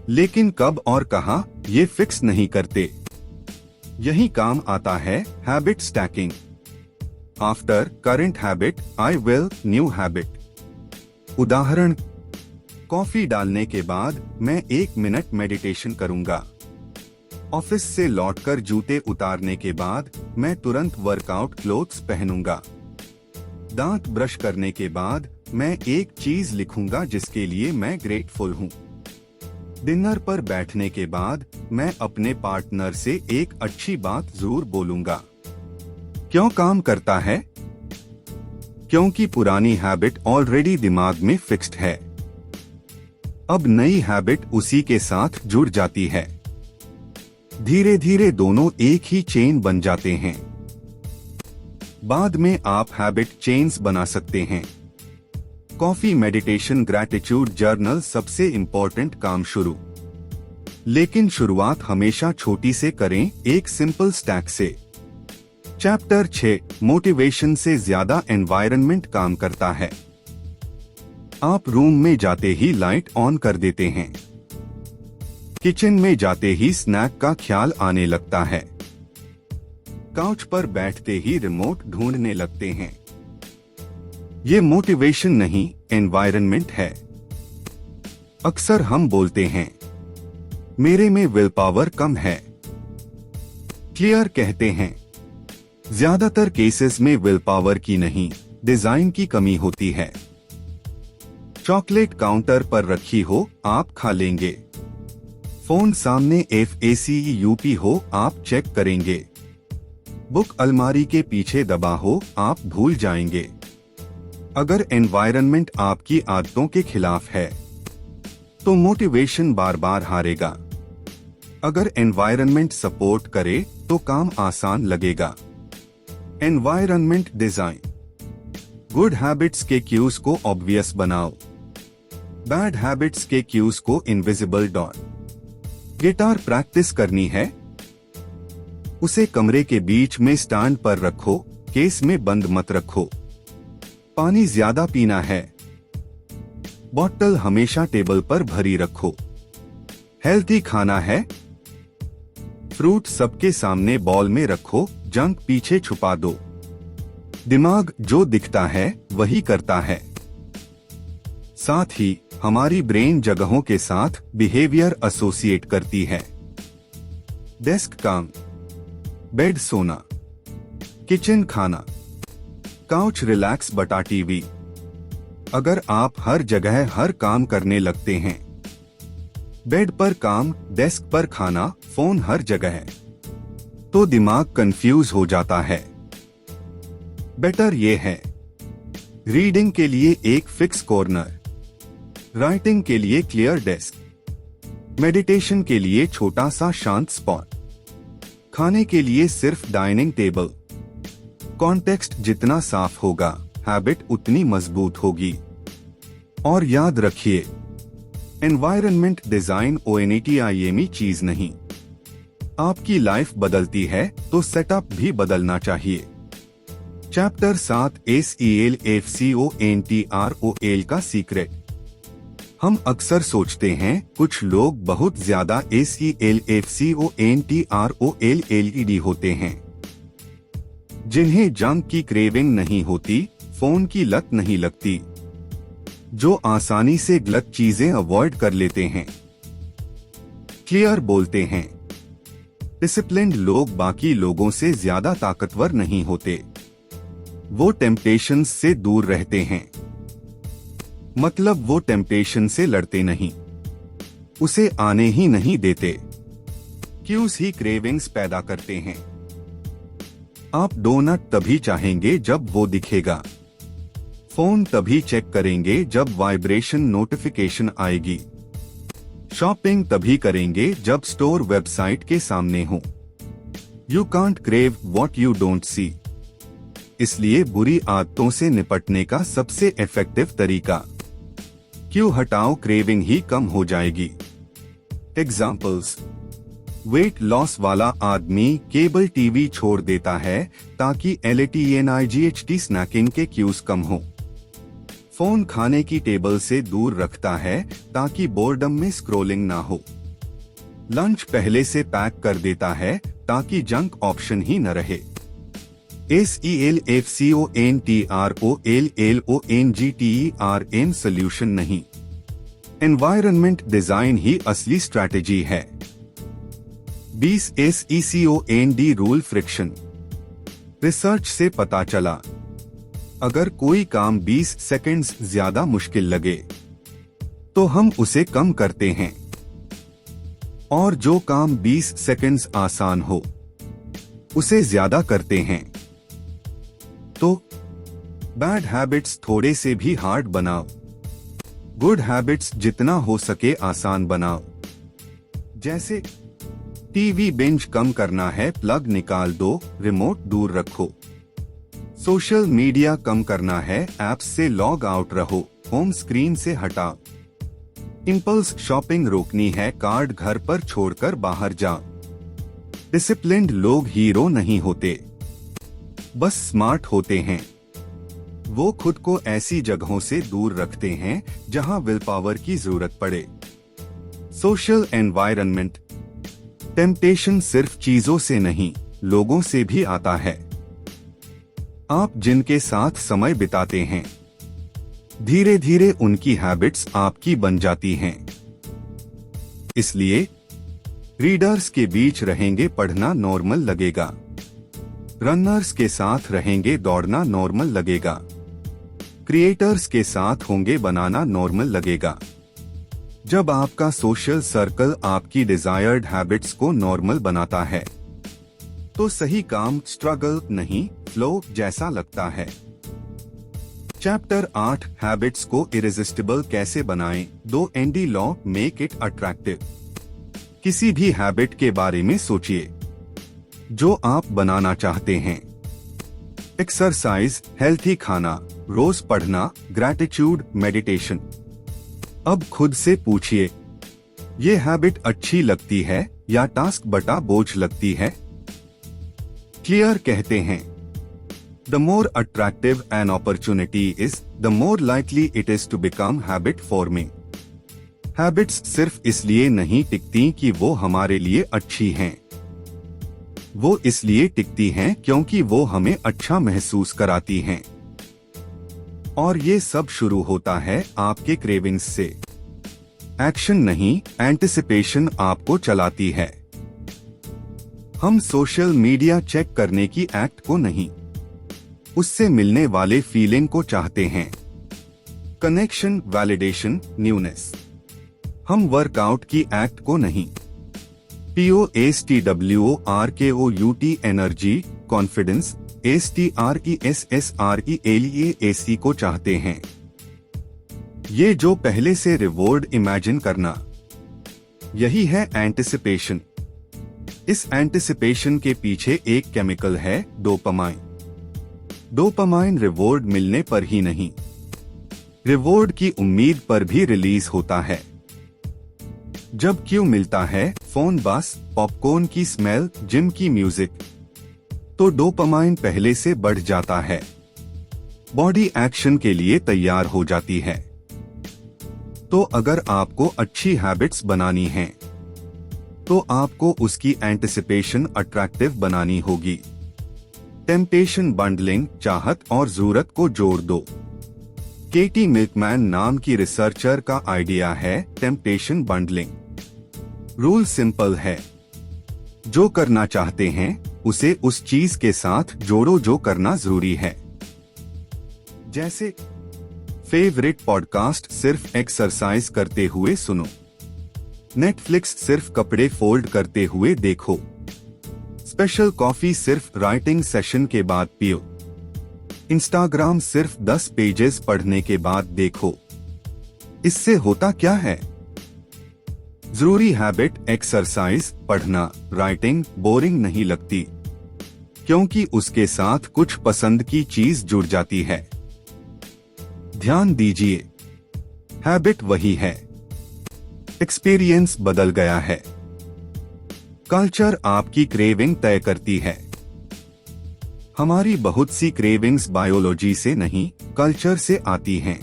लेकिन कब और कहां ये फिक्स नहीं करते। यही काम आता है habit stacking. After current habit I will new habit. उदाहरण, कॉफी डालने के बाद मैं 1 मिनट मेडिटेशन करूंगा। ऑफिस से लौटकर जूते उतारने के बाद मैं तुरंत वर्कआउट क्लोथ्स पहनूंगा। दांत ब्रश करने के बाद मैं एक चीज लिखूंगा जिसके लिए मैं ग्रेटफुल हूं। डिनर पर बैठने के बाद मैं अपने पार्टनर से एक अच्छी बात जरूर बोलूंगा। क्यों काम करता है? क्योंकि पुरानी हैबिट ऑलरेडी दिमाग में फिक्स्ड है। अब नई हैबिट उसी के साथ जुड़ जाती है। धीरे धीरे दोनों एक ही चेन बन जाते हैं। बाद में आप हैबिट चेन्स बना सकते हैं। कॉफी, मेडिटेशन, ग्रैटिट्यूड जर्नल सबसे इंपॉर्टेंट काम शुरू। लेकिन शुरुआत हमेशा छोटी से करें, एक सिंपल स्टैक से। चैप्टर 6 मोटिवेशन से ज्यादा एनवायरनमेंट काम करता है। आप रूम में जाते ही लाइट ऑन कर देते हैं, किचन में जाते ही स्नैक का ख्याल आने लगता है, काउच पर बैठते ही रिमोट ढूंढने लगते हैं। ये मोटिवेशन नहीं, एनवायरनमेंट है। अक्सर हम बोलते हैं मेरे में विल पावर कम है। क्लियर कहते हैं, ज्यादातर केसेस में विल पावर की नहीं, डिजाइन की कमी होती है। चॉकलेट काउंटर पर रखी हो, आप खा लेंगे। फोन सामने FACEUP हो, आप चेक करेंगे। बुक अलमारी के पीछे दबा हो, आप भूल जाएंगे। अगर एनवायरनमेंट आपकी आदतों के खिलाफ है तो मोटिवेशन बार बार हारेगा। अगर एनवायरनमेंट सपोर्ट करे तो काम आसान लगेगा। Environment design. गुड हैबिट्स के क्यूज को ऑब्वियस बनाओ, बैड हैबिट्स के क्यूज को इनविजिबल डॉट। गिटार प्रैक्टिस करनी है, उसे कमरे के बीच में स्टैंड पर रखो, केस में बंद मत रखो। पानी ज्यादा पीना है, बॉटल हमेशा टेबल पर भरी रखो। हेल्थी खाना है, फ्रूट सबके सामने बॉल में रखो, जंक पीछे छुपा दो। दिमाग जो दिखता है वही करता है। साथ ही हमारी ब्रेन जगहों के साथ बिहेवियर एसोसिएट करती है। डेस्क काम, बेड सोना, किचन खाना, काउच रिलैक्स बटा टीवी। अगर आप हर जगह हर काम करने लगते हैं, बेड पर काम, डेस्क पर खाना, फोन हर जगह, तो दिमाग कंफ्यूज हो जाता है। बेटर ये है, रीडिंग के लिए एक फिक्स कॉर्नर, राइटिंग के लिए क्लियर डेस्क, मेडिटेशन के लिए छोटा सा शांत स्पॉट, खाने के लिए सिर्फ डाइनिंग टेबल। कॉन्टेक्स्ट जितना साफ होगा, हैबिट उतनी मजबूत होगी। और याद रखिए, एनवायरनमेंट डिजाइन ONETIME चीज नहीं। आपकी लाइफ बदलती है तो सेटअप भी बदलना चाहिए। चैप्टर 7 SEL FCONTROL का सीक्रेट। हम अक्सर सोचते हैं कुछ लोग बहुत ज्यादा SEL FCONTROL LED होते हैं, जिन्हें जंक की क्रेविंग नहीं होती, फोन की लत नहीं लगती, जो आसानी से गलत चीजें अवॉइड कर लेते हैं। क्लियर बोलते हैं, डिसिप्लिन्ड लोग बाकी लोगों से ज्यादा ताकतवर नहीं होते, वो टेम्पटेशंस से दूर रहते हैं। मतलब वो टेम्पटेशन से लड़ते नहीं, उसे आने ही नहीं देते। क्यूज ही क्रेविंग्स पैदा करते हैं। आप डोनट तभी चाहेंगे जब वो दिखेगा। फोन तभी चेक करेंगे जब वाइब्रेशन नोटिफिकेशन आएगी। शॉपिंग तभी करेंगे जब स्टोर वेबसाइट के सामने हो। You can't crave what you don't see. इसलिए बुरी आदतों से निपटने का सबसे इफेक्टिव तरीका, क्यों हटाओ क्रेविंग ही कम हो जाएगी। एग्जाम्पल्स, वेट लॉस वाला आदमी केबल टीवी छोड़ देता है ताकि LATENIGHT स्नैकिंग के क्यूज कम हो। फोन खाने की टेबल से दूर रखता है ताकि बोर्डम में स्क्रोलिंग ना हो। लंच पहले से पैक कर देता है ताकि जंक ऑप्शन ही न रहे। SELFCONTROLLONGTERM सोल्यूशन नहीं, एनवायरनमेंट डिजाइन ही असली स्ट्रैटेजी है। 20 SECOND रूल फ्रिक्शन। रिसर्च से पता चला, अगर कोई काम 20 सेकंड्स ज्यादा मुश्किल लगे तो हम उसे कम करते हैं, और जो काम 20 सेकंड्स आसान हो उसे ज्यादा करते हैं। तो बैड हैबिट्स थोड़े से भी हार्ड बनाओ, गुड हैबिट्स जितना हो सके आसान बनाओ। जैसे टीवी बिंज कम करना है, प्लग निकाल दो, रिमोट दूर रखो। सोशल मीडिया कम करना है, ऐप्स से लॉग आउट रहो, होम स्क्रीन से हटाओ। इंपल्स शॉपिंग रोकनी है, कार्ड घर पर छोड़कर बाहर जाओ। डिसिप्लिन्ड लोग हीरो नहीं होते, बस स्मार्ट होते हैं। वो खुद को ऐसी जगहों से दूर रखते हैं जहां विल पावर की जरूरत पड़े। Social environment. टेम्पटेशन सिर्फ चीजों से नहीं, लोगों से भी आता है। आप जिनके साथ समय बिताते हैं, धीरे धीरे उनकी हैबिट्स आपकी बन जाती हैं। इसलिए रीडर्स के बीच रहेंगे, पढ़ना नॉर्मल लगेगा। रनर्स के साथ रहेंगे, दौड़ना नॉर्मल लगेगा। क्रिएटर्स के साथ होंगे, बनाना नॉर्मल लगेगा। जब आपका सोशल सर्कल आपकी डिजायर्ड हैबिट्स को नॉर्मल बनाता है तो सही काम स्ट्रगल नहीं, फ्लो जैसा लगता है। चैप्टर 8, हैबिट्स को इरेजिस्टिबल कैसे बनाएं। 2 Andy law make it attractive. किसी भी हैबिट के बारे में सोचिए जो आप बनाना चाहते हैं। एक्सरसाइज, हेल्थी खाना, रोज पढ़ना, ग्रैटिट्यूड, मेडिटेशन। अब खुद से पूछिए, ये हैबिट अच्छी लगती है या टास्क बटा बोझ लगती है। क्लियर कहते हैं, the more attractive an opportunity is, the more likely it is to become habit forming. Habits सिर्फ इसलिए नहीं टिकती कि वो हमारे लिए अच्छी हैं, वो इसलिए टिकती हैं क्योंकि वो हमें अच्छा महसूस कराती हैं। और ये सब शुरू होता है आपके क्रेविंग्स से। एक्शन नहीं, एंटिसिपेशन आपको चलाती है। हम सोशल मीडिया चेक करने की एक्ट को नहीं, उससे मिलने वाले फीलिंग को चाहते हैं। Connection, validation, newness. हम वर्कआउट की एक्ट को नहीं, POSTWORKOUT एनर्जी, कॉन्फिडेंस, STRESSRELEAC को चाहते हैं। ये जो पहले से रिवॉर्ड इमेजिन करना, यही है एंटिसिपेशन। इस एंटिसिपेशन के पीछे एक केमिकल है, डोपामाइन। डोपामाइन रिवॉर्ड मिलने पर ही नहीं, रिवॉर्ड की उम्मीद पर भी रिलीज होता है। जब क्यों मिलता है, फोन बस, पॉपकॉर्न की स्मेल, जिम की म्यूजिक, तो डोपामाइन पहले से बढ़ जाता है। बॉडी एक्शन के लिए तैयार हो जाती है। तो अगर आपको अच्छी हैबिट्स बनानी हैं, तो आपको उसकी एंटिसिपेशन अट्रैक्टिव बनानी होगी। टेम्पटेशन बंडलिंग, चाहत और जरूरत को जोड़ दो। केटी मिल्कमैन नाम की रिसर्चर का आइडिया है टेम्पटेशन बंडलिंग। रूल सिंपल है, जो करना चाहते हैं उसे उस चीज के साथ जोड़ो जो करना जरूरी है। जैसे फेवरेट पॉडकास्ट सिर्फ एक्सरसाइज करते हुए सुनो, नेटफ्लिक्स सिर्फ कपड़े फोल्ड करते हुए देखो, स्पेशल कॉफी सिर्फ राइटिंग सेशन के बाद पियो। इंस्टाग्राम सिर्फ 10 पेजेस पढ़ने के बाद देखो। इससे होता क्या है? जरूरी हैबिट एक्सरसाइज, पढ़ना, राइटिंग बोरिंग नहीं लगती, क्योंकि उसके साथ कुछ पसंद की चीज जुड़ जाती है। ध्यान दीजिए, हैबिट वही है, एक्सपीरियंस बदल गया है। कल्चर आपकी क्रेविंग तय करती है। हमारी बहुत सी क्रेविंग्स बायोलॉजी से नहीं, कल्चर से आती हैं।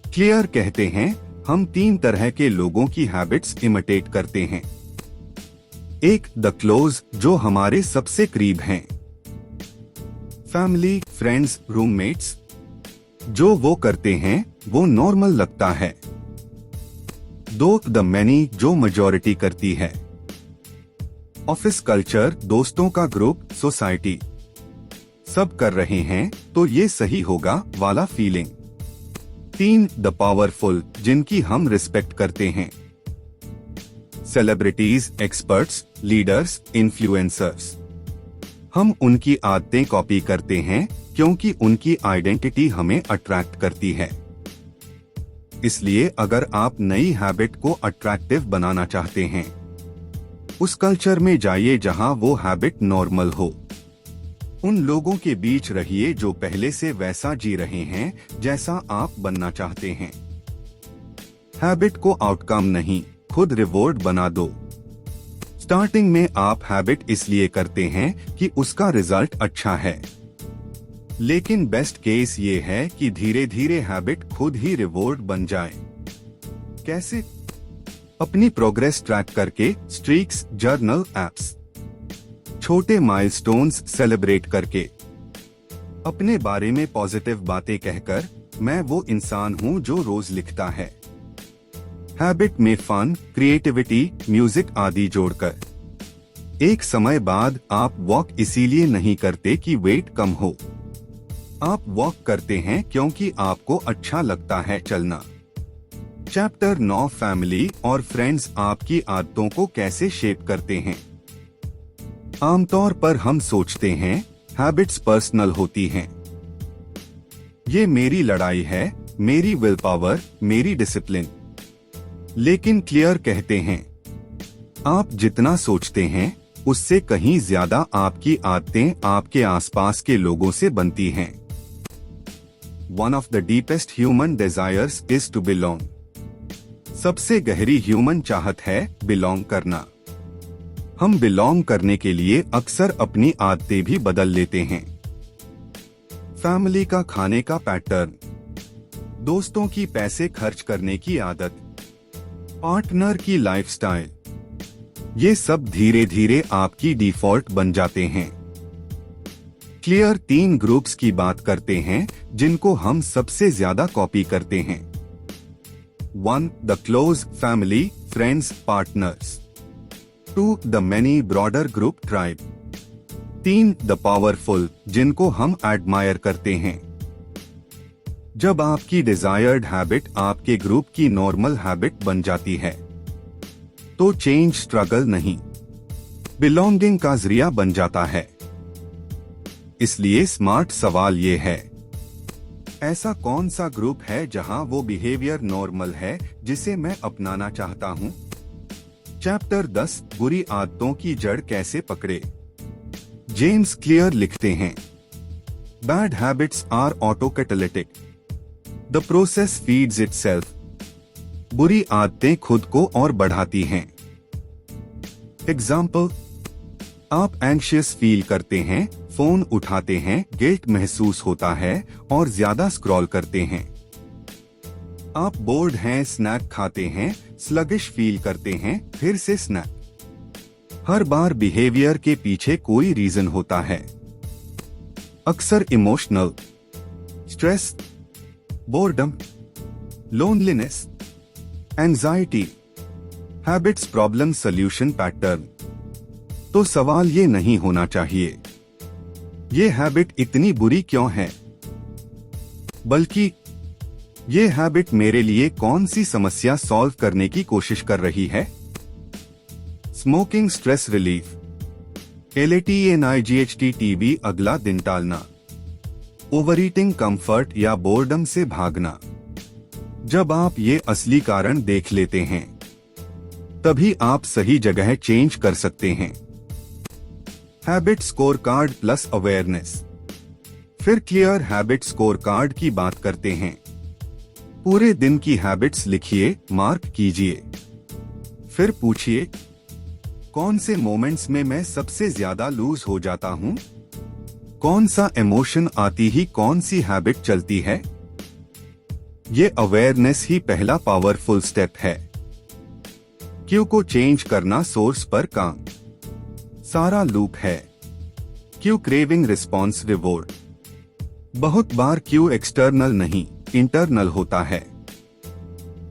क्लियर कहते हैं, हम 3 तरह के लोगों की हैबिट्स इमिटेट करते हैं। एक, द क्लोज, जो हमारे सबसे करीब हैं। फैमिली, फ्रेंड्स, रूममेट्स, जो वो करते हैं वो नॉर्मल लगता है। 2, द मैनी, जो मेजॉरिटी करती है। ऑफिस कल्चर, दोस्तों का ग्रुप, सोसाइटी, सब कर रहे हैं तो ये सही होगा वाला फीलिंग। 3, द पावरफुल, जिनकी हम रिस्पेक्ट करते हैं। सेलिब्रिटीज, एक्सपर्ट्स, लीडर्स, इन्फ्लुएंसर्स, हम उनकी आदतें कॉपी करते हैं क्योंकि उनकी आइडेंटिटी हमें अट्रैक्ट करती है। इसलिए अगर आप नई हैबिट को अट्रैक्टिव बनाना चाहते हैं, उस कल्चर में जाइए जहां वो हैबिट नॉर्मल हो। उन लोगों के बीच रहिए जो पहले से वैसा जी रहे हैं जैसा आप बनना चाहते हैं। हैबिट को आउटकम नहीं, खुद रिवॉर्ड बना दो। स्टार्टिंग में आप हैबिट इसलिए करते हैं कि उसका रिजल्ट अच्छा है, लेकिन बेस्ट केस ये है कि धीरे धीरे हैबिट खुद ही रिवॉर्ड बन जाए। कैसे? अपनी प्रोग्रेस ट्रैक करके, स्ट्रीक्स, जर्नल, एप्स, छोटे माइलस्टोन्स सेलिब्रेट करके, अपने बारे में पॉजिटिव बातें कहकर, मैं वो इंसान हूँ जो रोज लिखता है। हैबिट में फन, क्रिएटिविटी, म्यूजिक आदि जोड़कर। एक समय बाद आप वॉक इसीलिए नहीं करते कि वेट कम हो, आप वॉक करते हैं क्योंकि आपको अच्छा लगता है चलना। चैप्टर 9, फैमिली और फ्रेंड्स आपकी आदतों को कैसे शेप करते हैं। आमतौर पर हम सोचते हैं हैबिट्स पर्सनल होती हैं। ये मेरी लड़ाई है, मेरी विल पावर, मेरी डिसिप्लिन। लेकिन क्लियर कहते हैं, आप जितना सोचते हैं उससे कहीं ज्यादा आपकी आदतें आपके आसपास के लोगों से बनती हैं। One of the deepest human desires is to belong. सबसे गहरी ह्यूमन चाहत है बिलोंग करना। हम बिलोंग करने के लिए अक्सर अपनी आदतें भी बदल लेते हैं। फैमिली का खाने का पैटर्न, दोस्तों की पैसे खर्च करने की आदत, पार्टनर की लाइफस्टाइल, ये सब धीरे धीरे आपकी डिफॉल्ट बन जाते हैं। क्लियर 3 ग्रुप्स की बात करते हैं जिनको हम सबसे ज्यादा कॉपी करते हैं। 1, the close, family, friends, partners. 2, the many, broader group, tribe. 3, the powerful, जिनको हम एडमायर करते हैं। जब आपकी डिजायर्ड हैबिट आपके ग्रुप की नॉर्मल हैबिट बन जाती है, तो चेंज स्ट्रगल नहीं, बिलोंगिंग का जरिया बन जाता है। इसलिए स्मार्ट सवाल ये है, ऐसा कौन सा ग्रुप है जहां वो बिहेवियर नॉर्मल है जिसे मैं अपनाना चाहता हूं। चैप्टर 10, बुरी आदतों की जड़ कैसे पकड़े। जेम्स क्लियर लिखते हैं, bad habits are autocatalytic, the process feeds itself. बुरी आदतें खुद को और बढ़ाती हैं। एग्जाम्पल, आप एंग्शियस फील करते हैं, फोन उठाते हैं, गिल्ट महसूस होता है और ज्यादा स्क्रॉल करते हैं। आप बोर्ड हैं, स्नैक खाते हैं, स्लगिश फील करते हैं, फिर से स्नैक। हर बार बिहेवियर के पीछे कोई रीजन होता है, अक्सर emotional, stress, boredom, loneliness, anxiety. Habits problem solution pattern. तो सवाल ये नहीं होना चाहिए, ये हैबिट इतनी बुरी क्यों है, बल्कि ये हैबिट मेरे लिए कौन सी समस्या सॉल्व करने की कोशिश कर रही है। Smoking stress relief. LATENIGHT TV अगला दिन टालना, ओवरईटिंग, कंफर्ट या बोर्डम से भागना। जब आप ये असली कारण देख लेते हैं तभी आप सही जगह चेंज कर सकते हैं। Habit score card plus awareness. फिर क्लियर हैबिट स्कोर कार्ड की बात करते हैं। पूरे दिन की हैबिट्स लिखिए, मार्क कीजिए। फिर पूछिए, कौन से मोमेंट्स में मैं सबसे ज्यादा लूज हो जाता हूं? कौन सा इमोशन आती ही कौन सी हैबिट चलती है? ये अवेयरनेस ही पहला पावरफुल स्टेप है। क्यू को चेंज करना, सोर्स पर काम। सारा लूप है। Q craving, response, reward. बहुत बार क्यू एक्सटर्नल नहीं, इंटरनल होता है।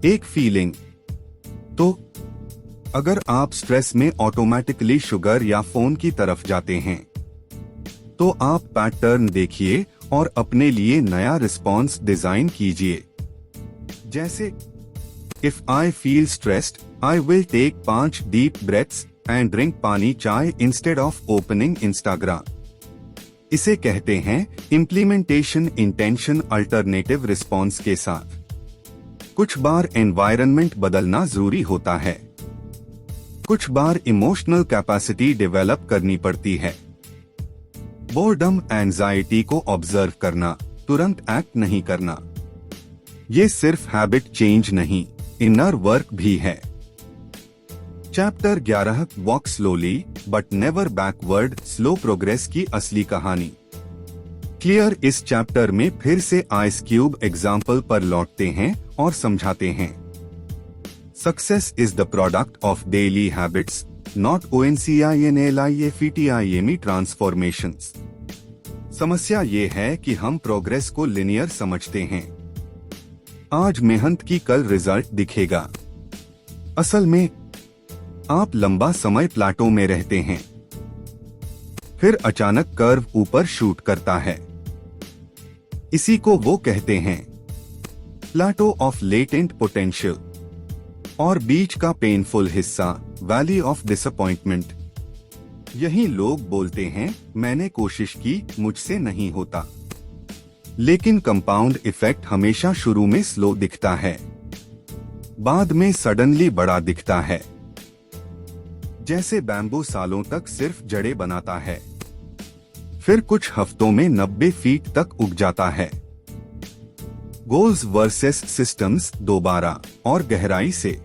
एक फीलिंग। तो अगर आप स्ट्रेस में ऑटोमेटिकली शुगर या फोन की तरफ जाते हैं तो आप पैटर्न देखिए और अपने लिए नया रिस्पॉन्स डिजाइन कीजिए। जैसे, if I feel stressed I will take 5 deep breaths and drink pani chai instead of opening Instagram. इसे कहते हैं इम्प्लीमेंटेशन इंटेंशन अल्टरनेटिव रिस्पॉन्स के साथ। कुछ बार एनवायरनमेंट बदलना जरूरी होता है, कुछ बार इमोशनल कैपेसिटी डेवलप करनी पड़ती है। बोर्डम, एंजाइटी को ऑब्जर्व करना, तुरंत एक्ट नहीं करना। ये सिर्फ हैबिट चेंज नहीं, इनर वर्क भी है। Chapter 11, walk slowly but never backward, slow progress की असली कहानी। क्लियर इस चैप्टर में फिर से आइस क्यूब एग्जाम्पल पर लौटते हैं और समझाते हैं। Success is the product of daily habits, not ONCINLIFETIME transformations. समस्या ये है कि हम प्रोग्रेस को लिनियर समझते हैं। आज मेहनत की कल रिजल्ट दिखेगा। असल में आप लंबा समय प्लाटो में रहते हैं, फिर अचानक कर्व ऊपर शूट करता है। इसी को वो कहते हैं प्लाटो ऑफ लेटेंट पोटेंशियल। और बीच का पेनफुल हिस्सा, वैली ऑफ डिसअपॉइंटमेंट। यही लोग बोलते हैं, मैंने कोशिश की, मुझसे नहीं होता। लेकिन कंपाउंड इफेक्ट हमेशा शुरू में स्लो दिखता है, बाद में सडनली बड़ा दिखता है। जैसे बैम्बू सालों तक सिर्फ जड़ें बनाता है, फिर कुछ हफ्तों में 90 फीट तक उग जाता है। गोल्स वर्सेस सिस्टम्स, दोबारा और गहराई से।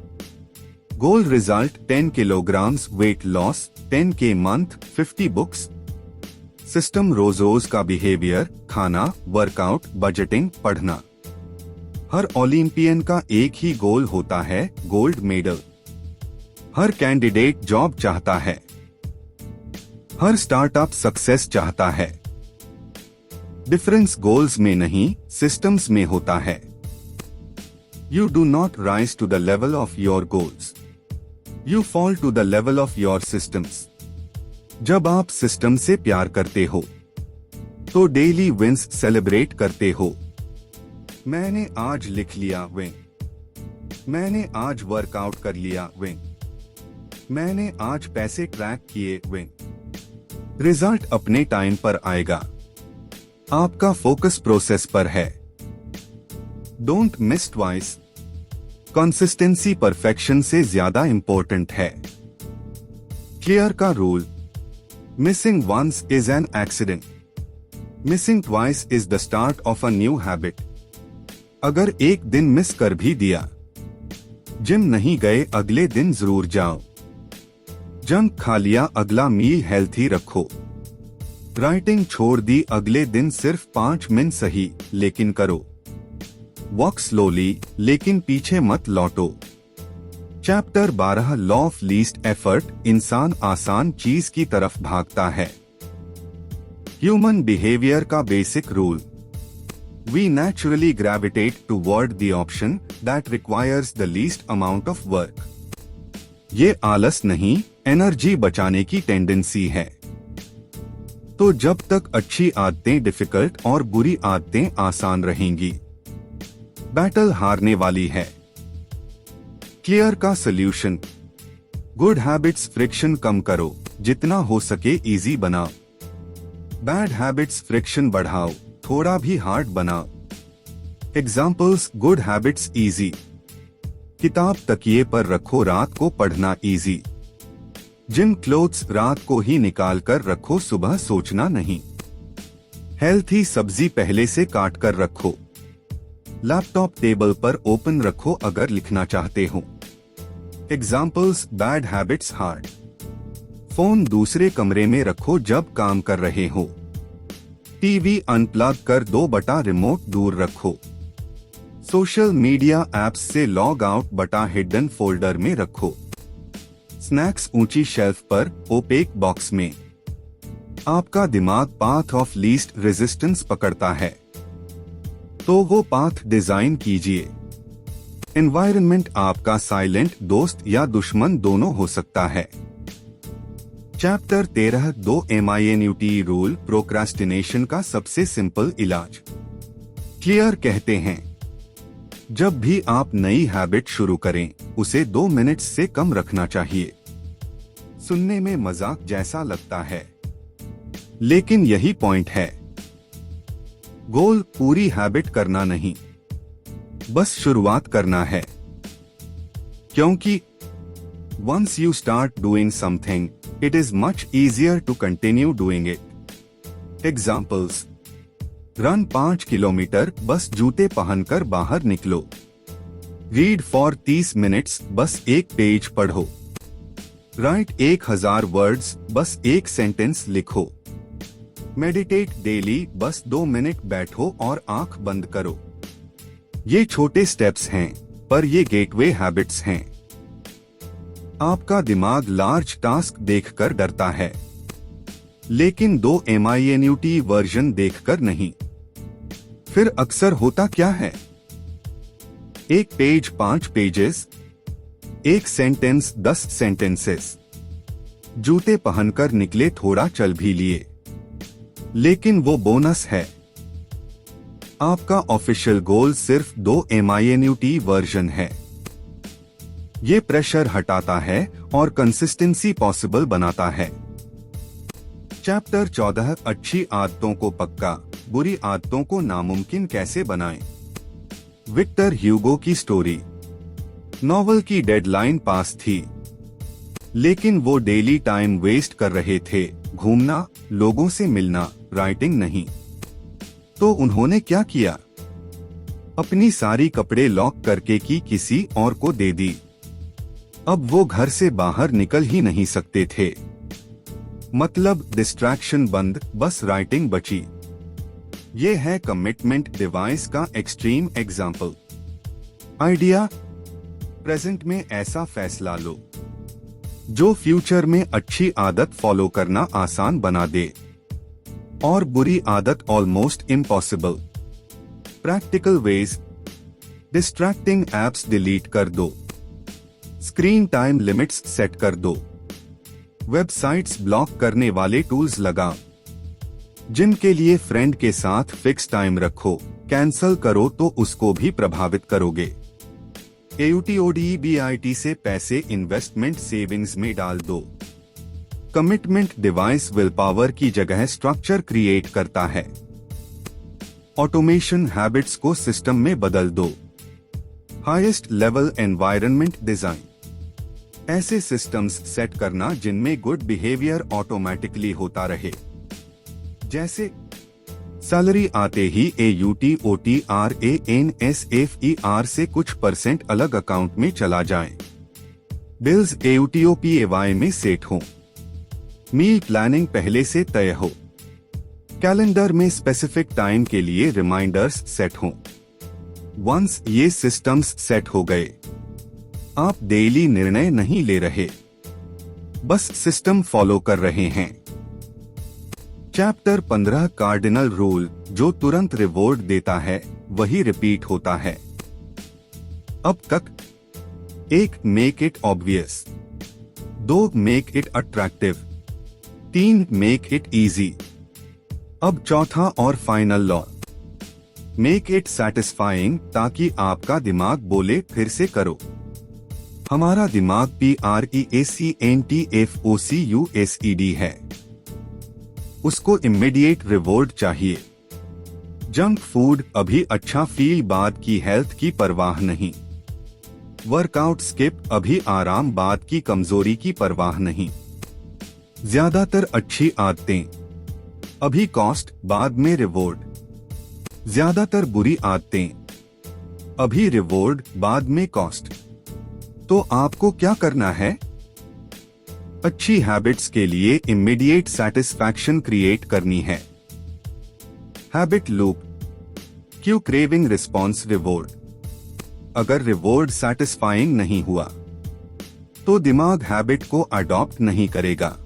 Goal result 10 kilograms weight loss, 10K month, 50 books. System रोज का बिहेवियर, खाना, वर्कआउट, बजटिंग, पढ़ना। हर ओलंपियन का एक ही गोल होता है, गोल्ड मेडल। हर कैंडिडेट जॉब चाहता है, हर स्टार्टअप सक्सेस चाहता है। डिफरेंस गोल्स में नहीं, सिस्टम्स में होता है। You do not rise to the level of your goals, you fall to the level of your systems. जब आप सिस्टम से प्यार करते हो तो डेली विंस सेलिब्रेट करते हो। मैंने आज लिख लिया, विन। मैंने आज वर्कआउट कर लिया, विन। मैंने आज पैसे ट्रैक किए, विन। रिजल्ट अपने टाइम पर आएगा। आपका फोकस प्रोसेस पर है। Don't miss twice. Consistency perfection से ज्यादा इंपॉर्टेंट है। क्लियर का rule, missing once is an accident, missing twice is the start of a new habit. अगर एक दिन मिस कर भी दिया, जिम नहीं गए अगले दिन जरूर जाओ। जंक खा लिया, अगला मील हेल्थी रखो। राइटिंग छोड़ दी, अगले दिन सिर्फ 5 मिनट सही लेकिन करो। वॉक स्लोली, लेकिन पीछे मत लौटो। Chapter 12, law of least effort, इंसान आसान चीज की तरफ भागता है। ह्यूमन बिहेवियर का basic rule, we naturally gravitate toward the option that requires the least amount of work. ये आलस नहीं, एनर्जी बचाने की टेंडेंसी है। तो जब तक अच्छी आदतें डिफिकल्ट और बुरी आदतें आसान रहेंगी, बैटल हारने वाली है। क्लियर का सॉल्यूशन, गुड हैबिट्स फ्रिक्शन कम करो। जितना हो सके इजी बनाओ। बैड हैबिट्स फ्रिक्शन बढ़ाओ, थोड़ा भी हार्ड बनाओ। एग्जाम्पल्स, गुड हैबिट्स इजी, किताब तकिए पर रखो, रात को पढ़ना इजी। जिम क्लोथ्स रात को ही निकाल कर रखो, सुबह सोचना नहीं। हेल्थी सब्जी पहले से काट कर रखो। लैपटॉप टेबल पर ओपन रखो अगर लिखना चाहते हो। Examples, bad habits hard, phone दूसरे कमरे में रखो जब काम कर रहे हो। टीवी अनप्लग कर दो बटा रिमोट दूर रखो। सोशल मीडिया ऐप्स से लॉग आउट बटा हिडन फोल्डर में रखो। स्नैक्स ऊंची शेल्फ पर, ओपेक बॉक्स में। आपका दिमाग पाथ ऑफ लीस्ट रेजिस्टेंस पकड़ता है, तो वो पाथ डिजाइन कीजिए। एनवायरनमेंट आपका साइलेंट दोस्त या दुश्मन दोनों हो सकता है। चैप्टर 13 2 MINUT रूल, प्रोक्रास्टिनेशन का सबसे सिंपल इलाज। क्लियर कहते हैं, जब भी आप नई हैबिट शुरू करें उसे 2 मिनट से कम रखना चाहिए। सुनने में मजाक जैसा लगता है, लेकिन यही पॉइंट है। गोल पूरी हैबिट करना नहीं, बस शुरुआत करना है। क्योंकि once you start doing something, it is much easier to continue doing it. Examples: run 5 kilometre, बस जूते पहनकर बाहर निकलो। रीड फॉर 30 मिनट्स, बस एक पेज पढ़ो। राइट 1000 वर्ड्स, बस एक सेंटेंस लिखो। मेडिटेट डेली, बस 2 मिनट बैठो और आंख बंद करो। ये छोटे स्टेप्स हैं, पर ये गेटवे हैबिट्स हैं। आपका दिमाग लार्ज टास्क देखकर डरता है, लेकिन 2 MINUT वर्जन देखकर नहीं। फिर अक्सर होता क्या है? एक पेज 5 पेजेस, एक सेंटेंस 10 सेंटेंसेस। जूते पहनकर निकले, थोड़ा चल भी लिए, लेकिन वो बोनस है। आपका ऑफिशियल गोल सिर्फ 2 MINUT वर्जन है। ये प्रेशर हटाता है और कंसिस्टेंसी पॉसिबल बनाता है। चैप्टर 14 अच्छी आदतों को पक्का, बुरी आदतों को नामुमकिन कैसे बनाएं। विक्टर ह्यूगो की स्टोरी। नॉवल की डेडलाइन पास थी, लेकिन वो डेली टाइम वेस्ट कर रहे थे, घूमना, लोगों से मिलना, राइटिंग नहीं। तो उन्होंने क्या किया? अपनी सारी कपड़े लॉक करके की किसी और को दे दी। अब वो घर से बाहर निकल ही नहीं सकते थे। मतलब डिस्ट्रैक्शन बंद, बस राइटिंग बची। ये है कमिटमेंट डिवाइस का एक्सट्रीम एग्जाम्पल। आइडिया: प्रेजेंट में ऐसा फैसला लो जो फ्यूचर में अच्छी आदत फॉलो करना आसान बना दे और बुरी आदत almost impossible. Practical ways: distracting apps delete कर दो, स्क्रीन टाइम लिमिट्स सेट कर दो, वेबसाइट्स ब्लॉक करने वाले टूल्स लगा, जिनके लिए फ्रेंड के साथ फिक्स टाइम रखो, कैंसल करो तो उसको भी प्रभावित करोगे। AUTODEBIT से पैसे इन्वेस्टमेंट सेविंग्स में डाल दो। कमिटमेंट डिवाइस विल पावर की जगह स्ट्रक्चर क्रिएट करता है। ऑटोमेशन हैबिट्स को सिस्टम में बदल दो। हाईएस्ट लेवल एनवायरनमेंट डिजाइन: ऐसे सिस्टम्स सेट करना जिनमें गुड बिहेवियर ऑटोमेटिकली होता रहे, जैसे सैलरी आते ही AUTOTRANSFER से कुछ % अलग अकाउंट में चला जाए। बिल्स AUTOPAY में सेट हो। मील प्लानिंग पहले से तय हो। कैलेंडर में स्पेसिफिक टाइम के लिए रिमाइंडर्स सेट हो। वंस ये सिस्टम्स सेट हो गए, आप डेली निर्णय नहीं ले रहे, बस सिस्टम फॉलो कर रहे हैं। चैप्टर 15 कार्डिनल रूल: जो तुरंत रिवॉर्ड देता है वही रिपीट होता है। अब तक 1 make it obvious, 2 make it attractive, 3 make it easy. अब चौथा और final law: make it satisfying, ताकि आपका दिमाग बोले फिर से करो। हमारा दिमाग PREACNTFOCUSED है। उसको इमीडिएट रिवॉर्ड चाहिए। जंक फूड अभी अच्छा फील, बाद की हेल्थ की परवाह नहीं। वर्कआउट स्किप अभी आराम, बाद की कमजोरी की परवाह नहीं। ज्यादातर अच्छी आदतें अभी कॉस्ट, बाद में रिवॉर्ड। ज्यादातर बुरी आदतें अभी रिवॉर्ड, बाद में कॉस्ट। तो आपको क्या करना है? अच्छी हैबिट्स के लिए इमीडिएट सैटिस्फैक्शन क्रिएट करनी है। Habit loop, Q, craving, response, reward. अगर रिवॉर्ड सैटिस्फाइंग नहीं हुआ तो दिमाग हैबिट को अडॉप्ट नहीं करेगा।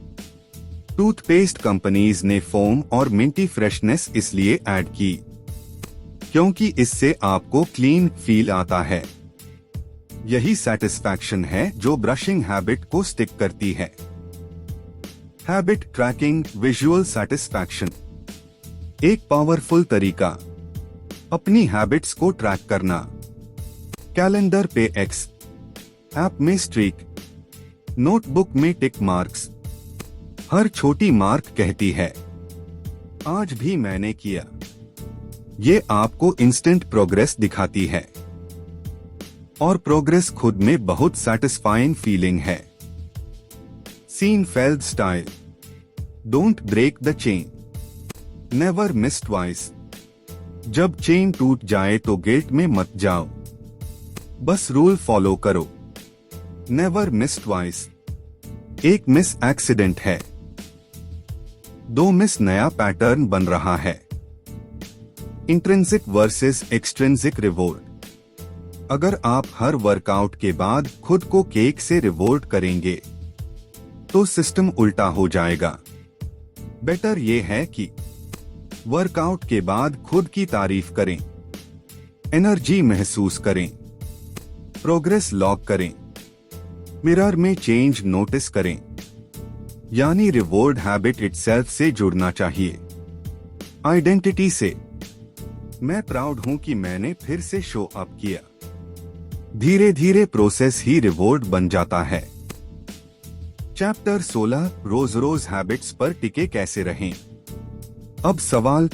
टूथपेस्ट कंपनीज ने फोम और मिंटी फ्रेशनेस इसलिए ऐड की क्योंकि इससे आपको क्लीन फील आता है। यही सैटिस्फैक्शन है जो ब्रशिंग हैबिट को स्टिक करती है। हैबिट ट्रैकिंग, विजुअल सैटिस्फैक्शन, एक पावरफुल तरीका अपनी हैबिट्स को ट्रैक करना। कैलेंडर पे एक्स, ऐप में स्ट्रीक, नोटबुक में टिक मार्क्स। हर छोटी मार्क कहती है आज भी मैंने किया। ये आपको इंस्टेंट प्रोग्रेस दिखाती है और प्रोग्रेस खुद में बहुत सैटिस्फाइंग फीलिंग है। Seinfeld style, don't break the chain, never miss twice. जब चेन टूट जाए तो गिल्ट में मत जाओ, बस रूल फॉलो करो। नेवर मिस ट्वाइस, एक मिस एक्सीडेंट है, 2 मिस नया पैटर्न बन रहा है। इंट्रिंसिक वर्सेस एक्सट्रिंसिक रिवॉर्ड, अगर आप हर वर्कआउट के बाद खुद को केक से रिवॉर्ड करेंगे तो सिस्टम उल्टा हो जाएगा। बेटर ये है कि वर्कआउट के बाद खुद की तारीफ करें, एनर्जी महसूस करें, प्रोग्रेस लॉग करें, मिरर में चेंज नोटिस करें। यानी रिवॉर्ड हैबिट इटसेल्फ से जुड़ना चाहिए, आइडेंटिटी से। मैं प्राउड हूं कि मैंने फिर से शो अप किया। धीरे धीरे प्रोसेस ही रिवॉर्ड बन जाता है। चैप्टर 16, रोज रोज हैबिट्स पर टिके कैसे रहें। अब सवाल,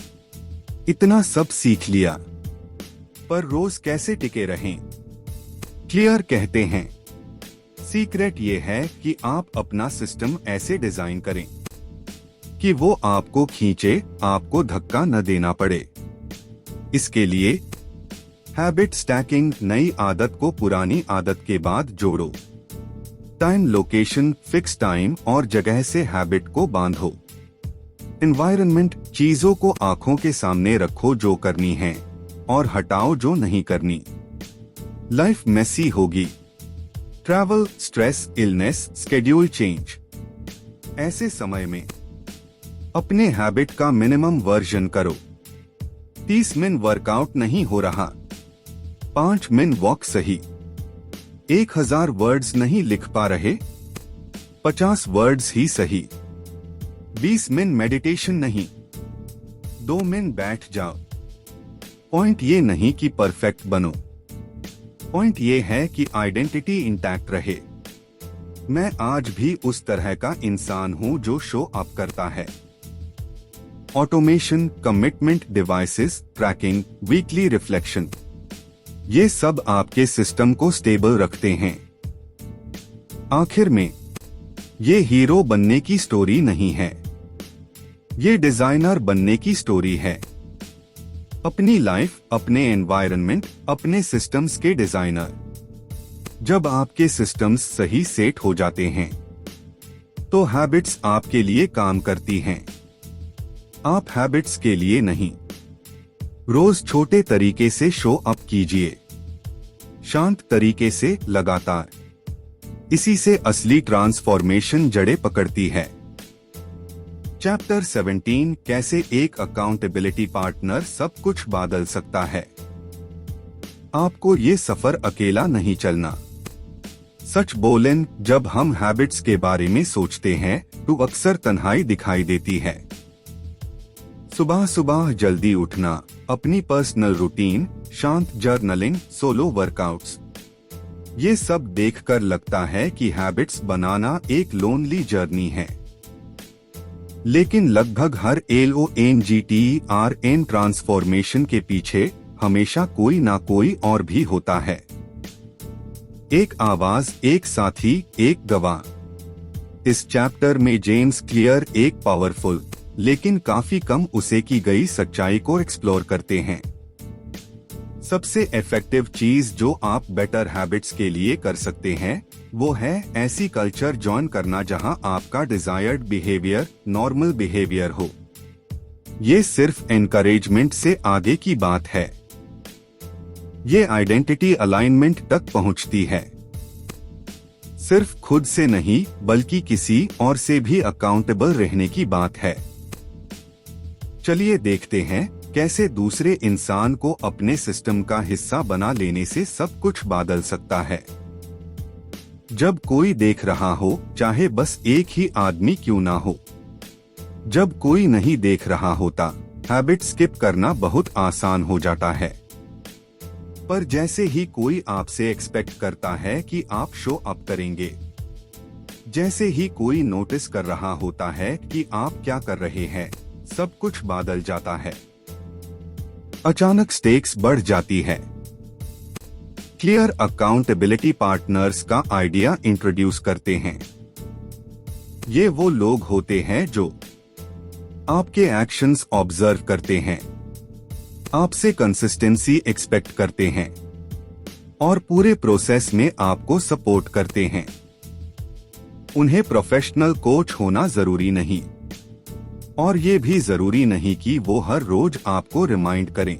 इतना सब सीख लिया पर रोज कैसे टिके रहें? क्लियर कहते हैं, सीक्रेट ये है कि आप अपना सिस्टम ऐसे डिजाइन करें कि वो आपको खींचे, आपको धक्का न देना पड़े। इसके लिए हैबिट स्टैकिंग, नई आदत को पुरानी आदत के बाद जोड़ो। टाइम, लोकेशन, फिक्स टाइम और जगह से हैबिट को बांधो। एनवायरनमेंट, चीजों को आंखों के सामने रखो जो करनी है और हटाओ जो नहीं करनी। लाइफ मेसी होगी। Travel, stress, illness, schedule change. ऐसे समय में अपने हैबिट का मिनिमम वर्जन करो। 30 मिनट वर्कआउट नहीं हो रहा, 5 मिनट वॉक सही। 1000 वर्ड्स नहीं लिख पा रहे, 50 वर्ड्स ही सही। 20 मिनट मेडिटेशन नहीं, 2 मिनट बैठ जाओ। पॉइंट ये नहीं कि परफेक्ट बनो, पॉइंट ये है कि आइडेंटिटी इंटैक्ट रहे। मैं आज भी उस तरह का इंसान हूं जो शो अप करता है। Automation, commitment, devices, tracking, weekly reflection, ये सब आपके सिस्टम को स्टेबल रखते हैं। आखिर में ये हीरो बनने की स्टोरी नहीं है, ये डिजाइनर बनने की स्टोरी है। अपनी लाइफ, अपने एनवायरनमेंट, अपने सिस्टम्स के डिजाइनर। जब आपके सिस्टम्स सही सेट हो जाते हैं तो हैबिट्स आपके लिए काम करती हैं, आप हैबिट्स के लिए नहीं। रोज छोटे तरीके से शो अप कीजिए, शांत तरीके से, लगातार। इसी से असली ट्रांसफॉर्मेशन जड़ें पकड़ती है। चैप्टर 17, कैसे एक अकाउंटेबिलिटी पार्टनर सब कुछ बदल सकता है। आपको ये सफर अकेला नहीं चलना। सच बोलें, जब हम हैबिट्स के बारे में सोचते हैं तो अक्सर तन्हाई दिखाई देती है। सुबह सुबह जल्दी उठना, अपनी पर्सनल रूटीन, शांत जर्नलिंग, सोलो वर्कआउट्स, ये सब देखकर लगता है कि हैबिट्स बनाना एक लोनली जर्नी है, लेकिन लगभग हर LONGTERN ट्रांसफॉर्मेशन के पीछे हमेशा कोई ना कोई और भी होता है। एक आवाज, एक साथी, एक गवाह। इस चैप्टर में जेम्स क्लियर एक पावरफुल लेकिन काफी कम उसे की गई सच्चाई को एक्सप्लोर करते हैं। सबसे इफेक्टिव चीज जो आप बेटर हैबिट्स के लिए कर सकते हैं वो है ऐसी कल्चर जॉइन करना जहां आपका डिजायर्ड बिहेवियर नॉर्मल बिहेवियर हो। ये सिर्फ एनकरेजमेंट से आगे की बात है। ये आइडेंटिटी अलाइनमेंट तक पहुंचती है, सिर्फ खुद से नहीं बल्कि किसी और से भी अकाउंटेबल रहने की बात है। चलिए देखते हैं कैसे दूसरे इंसान को अपने सिस्टम का हिस्सा बना लेने से सब कुछ बदल सकता है। जब कोई देख रहा हो, चाहे बस एक ही आदमी क्यों ना हो, जब कोई नहीं देख रहा होता, हैबिट स्किप करना बहुत आसान हो जाता है। पर जैसे ही कोई आपसे एक्सपेक्ट करता है कि आप शो अप करेंगे, जैसे ही कोई नोटिस कर रहा होता है कि आप क्या कर रहे हैं, सब कुछ बदल जाता है। अचानक स्टेक्स बढ़ जाती है। क्लियर अकाउंटेबिलिटी पार्टनर्स का आइडिया इंट्रोड्यूस करते हैं। ये वो लोग होते हैं जो आपके एक्शंस ऑब्जर्व करते हैं, आपसे कंसिस्टेंसी एक्सपेक्ट करते हैं और पूरे प्रोसेस में आपको सपोर्ट करते हैं। उन्हें प्रोफेशनल कोच होना जरूरी नहीं और ये भी जरूरी नहीं कि वो हर रोज आपको रिमाइंड करें।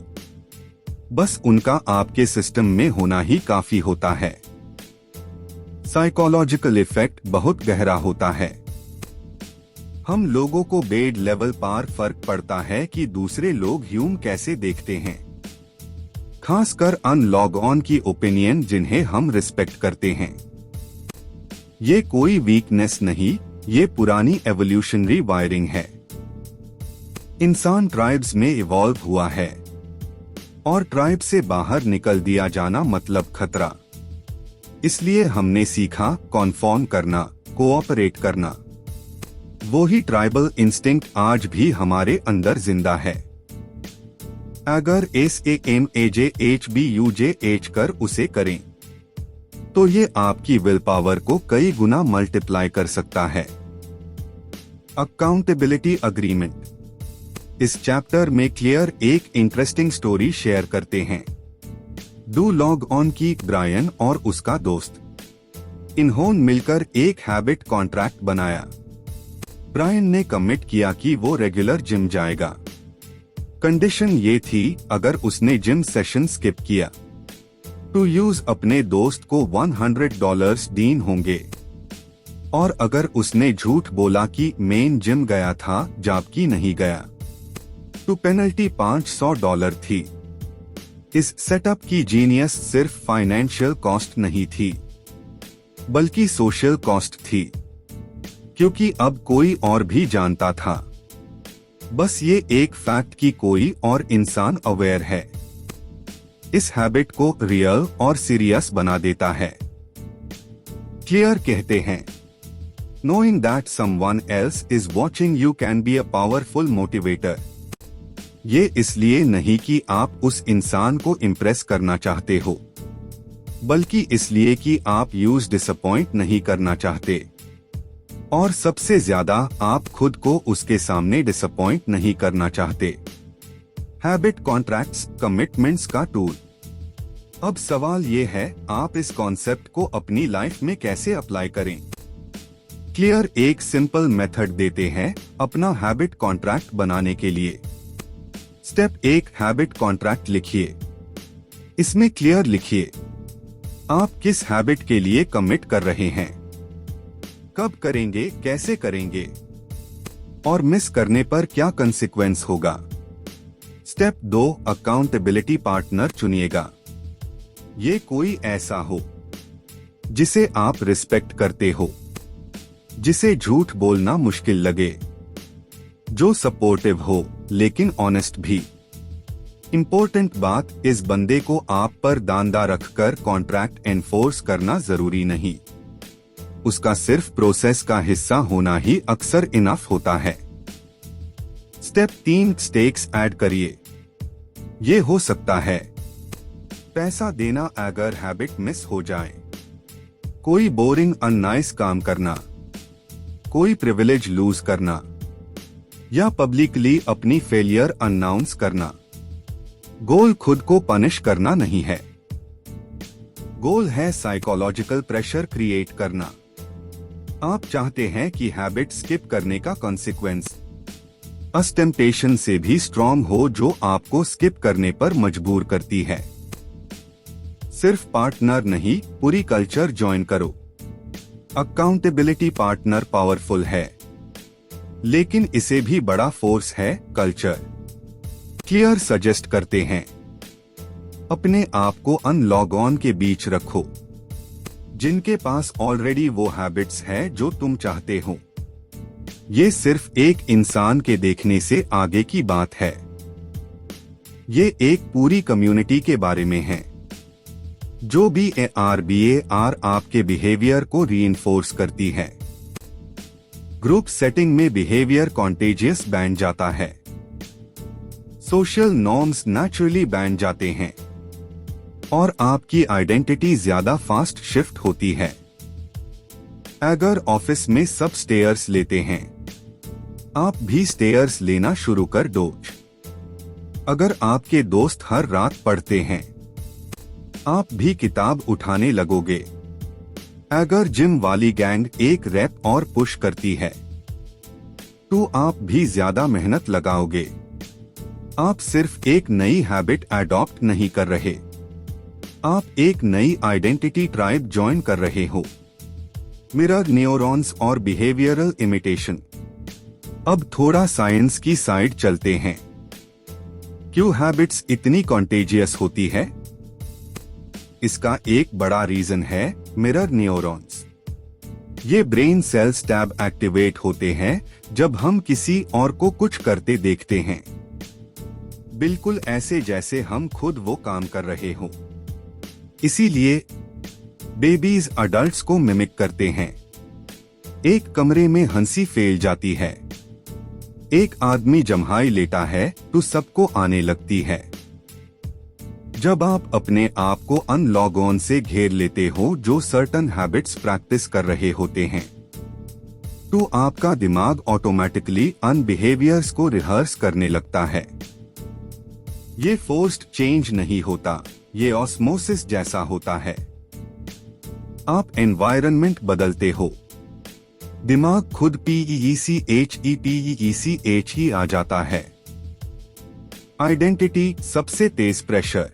बस उनका आपके सिस्टम में होना ही काफी होता है। साइकोलॉजिकल इफेक्ट बहुत गहरा होता है। हम लोगों को बेड लेवल पर फर्क पड़ता है कि दूसरे लोग ह्यूम कैसे देखते हैं, खासकर अनलॉग ऑन की ओपिनियन जिन्हें हम रिस्पेक्ट करते हैं। ये कोई वीकनेस नहीं, ये पुरानी एवोल्यूशनरी वायरिंग है। इंसान ट्राइब्स में इवॉल्व हुआ है और ट्राइब से बाहर निकल दिया जाना मतलब खतरा। इसलिए हमने सीखा कॉन्फॉर्म करना, कोऑपरेट करना। वो ही ट्राइबल इंस्टिंक्ट आज भी हमारे अंदर जिंदा है। अगर SAMAJHBUJH कर उसे करें तो ये आपकी विल पावर को कई गुना मल्टीप्लाई कर सकता है। Accountability agreement. इस चैप्टर में क्लियर एक इंटरेस्टिंग स्टोरी शेयर करते हैं। डू लॉग ऑन की ब्रायन और उसका दोस्त, इन्होंने मिलकर एक हैबिट कॉन्ट्रैक्ट बनाया। ब्रायन ने कमिट किया कि वो रेगुलर जिम जाएगा। कंडीशन ये थी, अगर उसने जिम सेशन स्किप किया टू यूज अपने दोस्त को $100 डीन होंगे, और अगर उसने झूठ बोला कि मेन जिम गया था जबकि नहीं गया तो पेनल्टी $500 थी। इस सेटअप की जीनियस सिर्फ फाइनेंशियल कॉस्ट नहीं थी बल्कि सोशल कॉस्ट थी, क्योंकि अब कोई और भी जानता था। बस ये एक फैक्ट कि कोई और इंसान अवेयर है, इस हैबिट को रियल और सीरियस बना देता है। क्लियर कहते हैं, Knowing that someone else is watching you can be a powerful motivator। ये इसलिए नहीं कि आप उस इंसान को इम्प्रेस करना चाहते हो, बल्कि इसलिए कि आप यूज डिसअपॉइंट नहीं करना चाहते, और सबसे ज्यादा आप खुद को उसके सामने डिसअपॉइंट नहीं करना चाहते। हैबिट कॉन्ट्रैक्ट्स कमिटमेंट्स का टूल। अब सवाल ये है, आप इस कॉन्सेप्ट को अपनी लाइफ में कैसे अप्लाई करें। क्लियर एक सिंपल मेथड देते हैं अपना हैबिट कॉन्ट्रैक्ट बनाने के लिए। स्टेप 1, हैबिट कॉन्ट्रैक्ट लिखिए। इसमें क्लियर लिखिए आप किस हैबिट के लिए कमिट कर रहे हैं, कब करेंगे, कैसे करेंगे और मिस करने पर क्या कंसिक्वेंस होगा। स्टेप 2, अकाउंटेबिलिटी पार्टनर चुनिएगा। ये कोई ऐसा हो जिसे आप रिस्पेक्ट करते हो, जिसे झूठ बोलना मुश्किल लगे, जो सपोर्टिव हो लेकिन ऑनेस्ट भी। इम्पोर्टेंट बात, इस बंदे को आप पर दांदा रखकर कॉन्ट्रैक्ट एनफोर्स करना जरूरी नहीं। उसका सिर्फ प्रोसेस का हिस्सा होना ही अक्सर इनफ होता है। स्टेप 3, स्टेक्स ऐड करिए। ये हो सकता है पैसा देना अगर हैबिट मिस हो जाए, कोई बोरिंग अननाइस काम करना, कोई प्रिविलेज लूज करना, या पब्लिकली अपनी फेलियर अनाउंस करना। गोल खुद को पनिश करना नहीं है। गोल है साइकोलॉजिकल प्रेशर क्रिएट करना। आप चाहते हैं कि हैबिट स्किप करने का कॉन्सिक्वेंस उस टेम्पटेशन से भी स्ट्रॉन्ग हो जो आपको स्किप करने पर मजबूर करती है। सिर्फ पार्टनर नहीं, पूरी कल्चर ज्वाइन करो। अकाउंटेबिलिटी पार्टनर पावरफुल है, लेकिन इसे भी बड़ा फोर्स है कल्चर। क्लियर सजेस्ट करते हैं, अपने आप को अनलॉग ऑन के बीच रखो, जिनके पास ऑलरेडी वो हैबिट्स है जो तुम चाहते हो। ये सिर्फ एक इंसान के देखने से आगे की बात है। ये एक पूरी कम्युनिटी के बारे में है। जो BAR आपके बिहेवियर को रीइंफोर्स करती है। ग्रुप सेटिंग में बिहेवियर कॉन्टेजियस बन जाता है। सोशल नॉर्म्स नेचुरली बन जाते हैं और आपकी आइडेंटिटी ज्यादा फास्ट शिफ्ट होती है। अगर ऑफिस में सब स्टेयर्स लेते हैं, आप भी स्टेयर्स लेना शुरू कर दो। अगर आपके दोस्त हर रात पढ़ते हैं, आप भी किताब उठाने लगोगे। अगर जिम वाली गैंग एक रैप और पुश करती है, तो आप भी ज्यादा मेहनत लगाओगे। आप सिर्फ एक नई हैबिट अडॉप्ट नहीं कर रहे, आप एक नई आइडेंटिटी ट्राइब ज्वाइन कर रहे हो। मिरर न्यूरॉन्स और बिहेवियरल इमिटेशन। अब थोड़ा साइंस की साइड चलते हैं। क्यों हैबिट्स इतनी कॉन्टेजियस होती है? इसका एक बड़ा रीजन है मिरर न्यूरॉन्स। ये ब्रेन सेल्स टैब एक्टिवेट होते हैं जब हम किसी और को कुछ करते देखते हैं, बिल्कुल ऐसे जैसे हम खुद वो काम कर रहे हो। इसीलिए बेबीज अडल्ट्स को मिमिक करते हैं। एक कमरे में हंसी फैल जाती है, एक आदमी जम्हाई लेता है तो सबको आने लगती है। जब आप अपने आप को अनलॉग ऑन से घेर लेते हो जो सर्टन हैबिट्स प्रैक्टिस कर रहे होते हैं, तो आपका दिमाग ऑटोमेटिकली अन बिहेवियर्स को रिहर्स करने लगता है। ये फोर्स्ड चेंज नहीं होता, ये ऑस्मोसिस जैसा होता है। आप एनवायरनमेंट बदलते हो, दिमाग खुद PECHE आ जाता है। आइडेंटिटी सबसे तेज प्रेशर।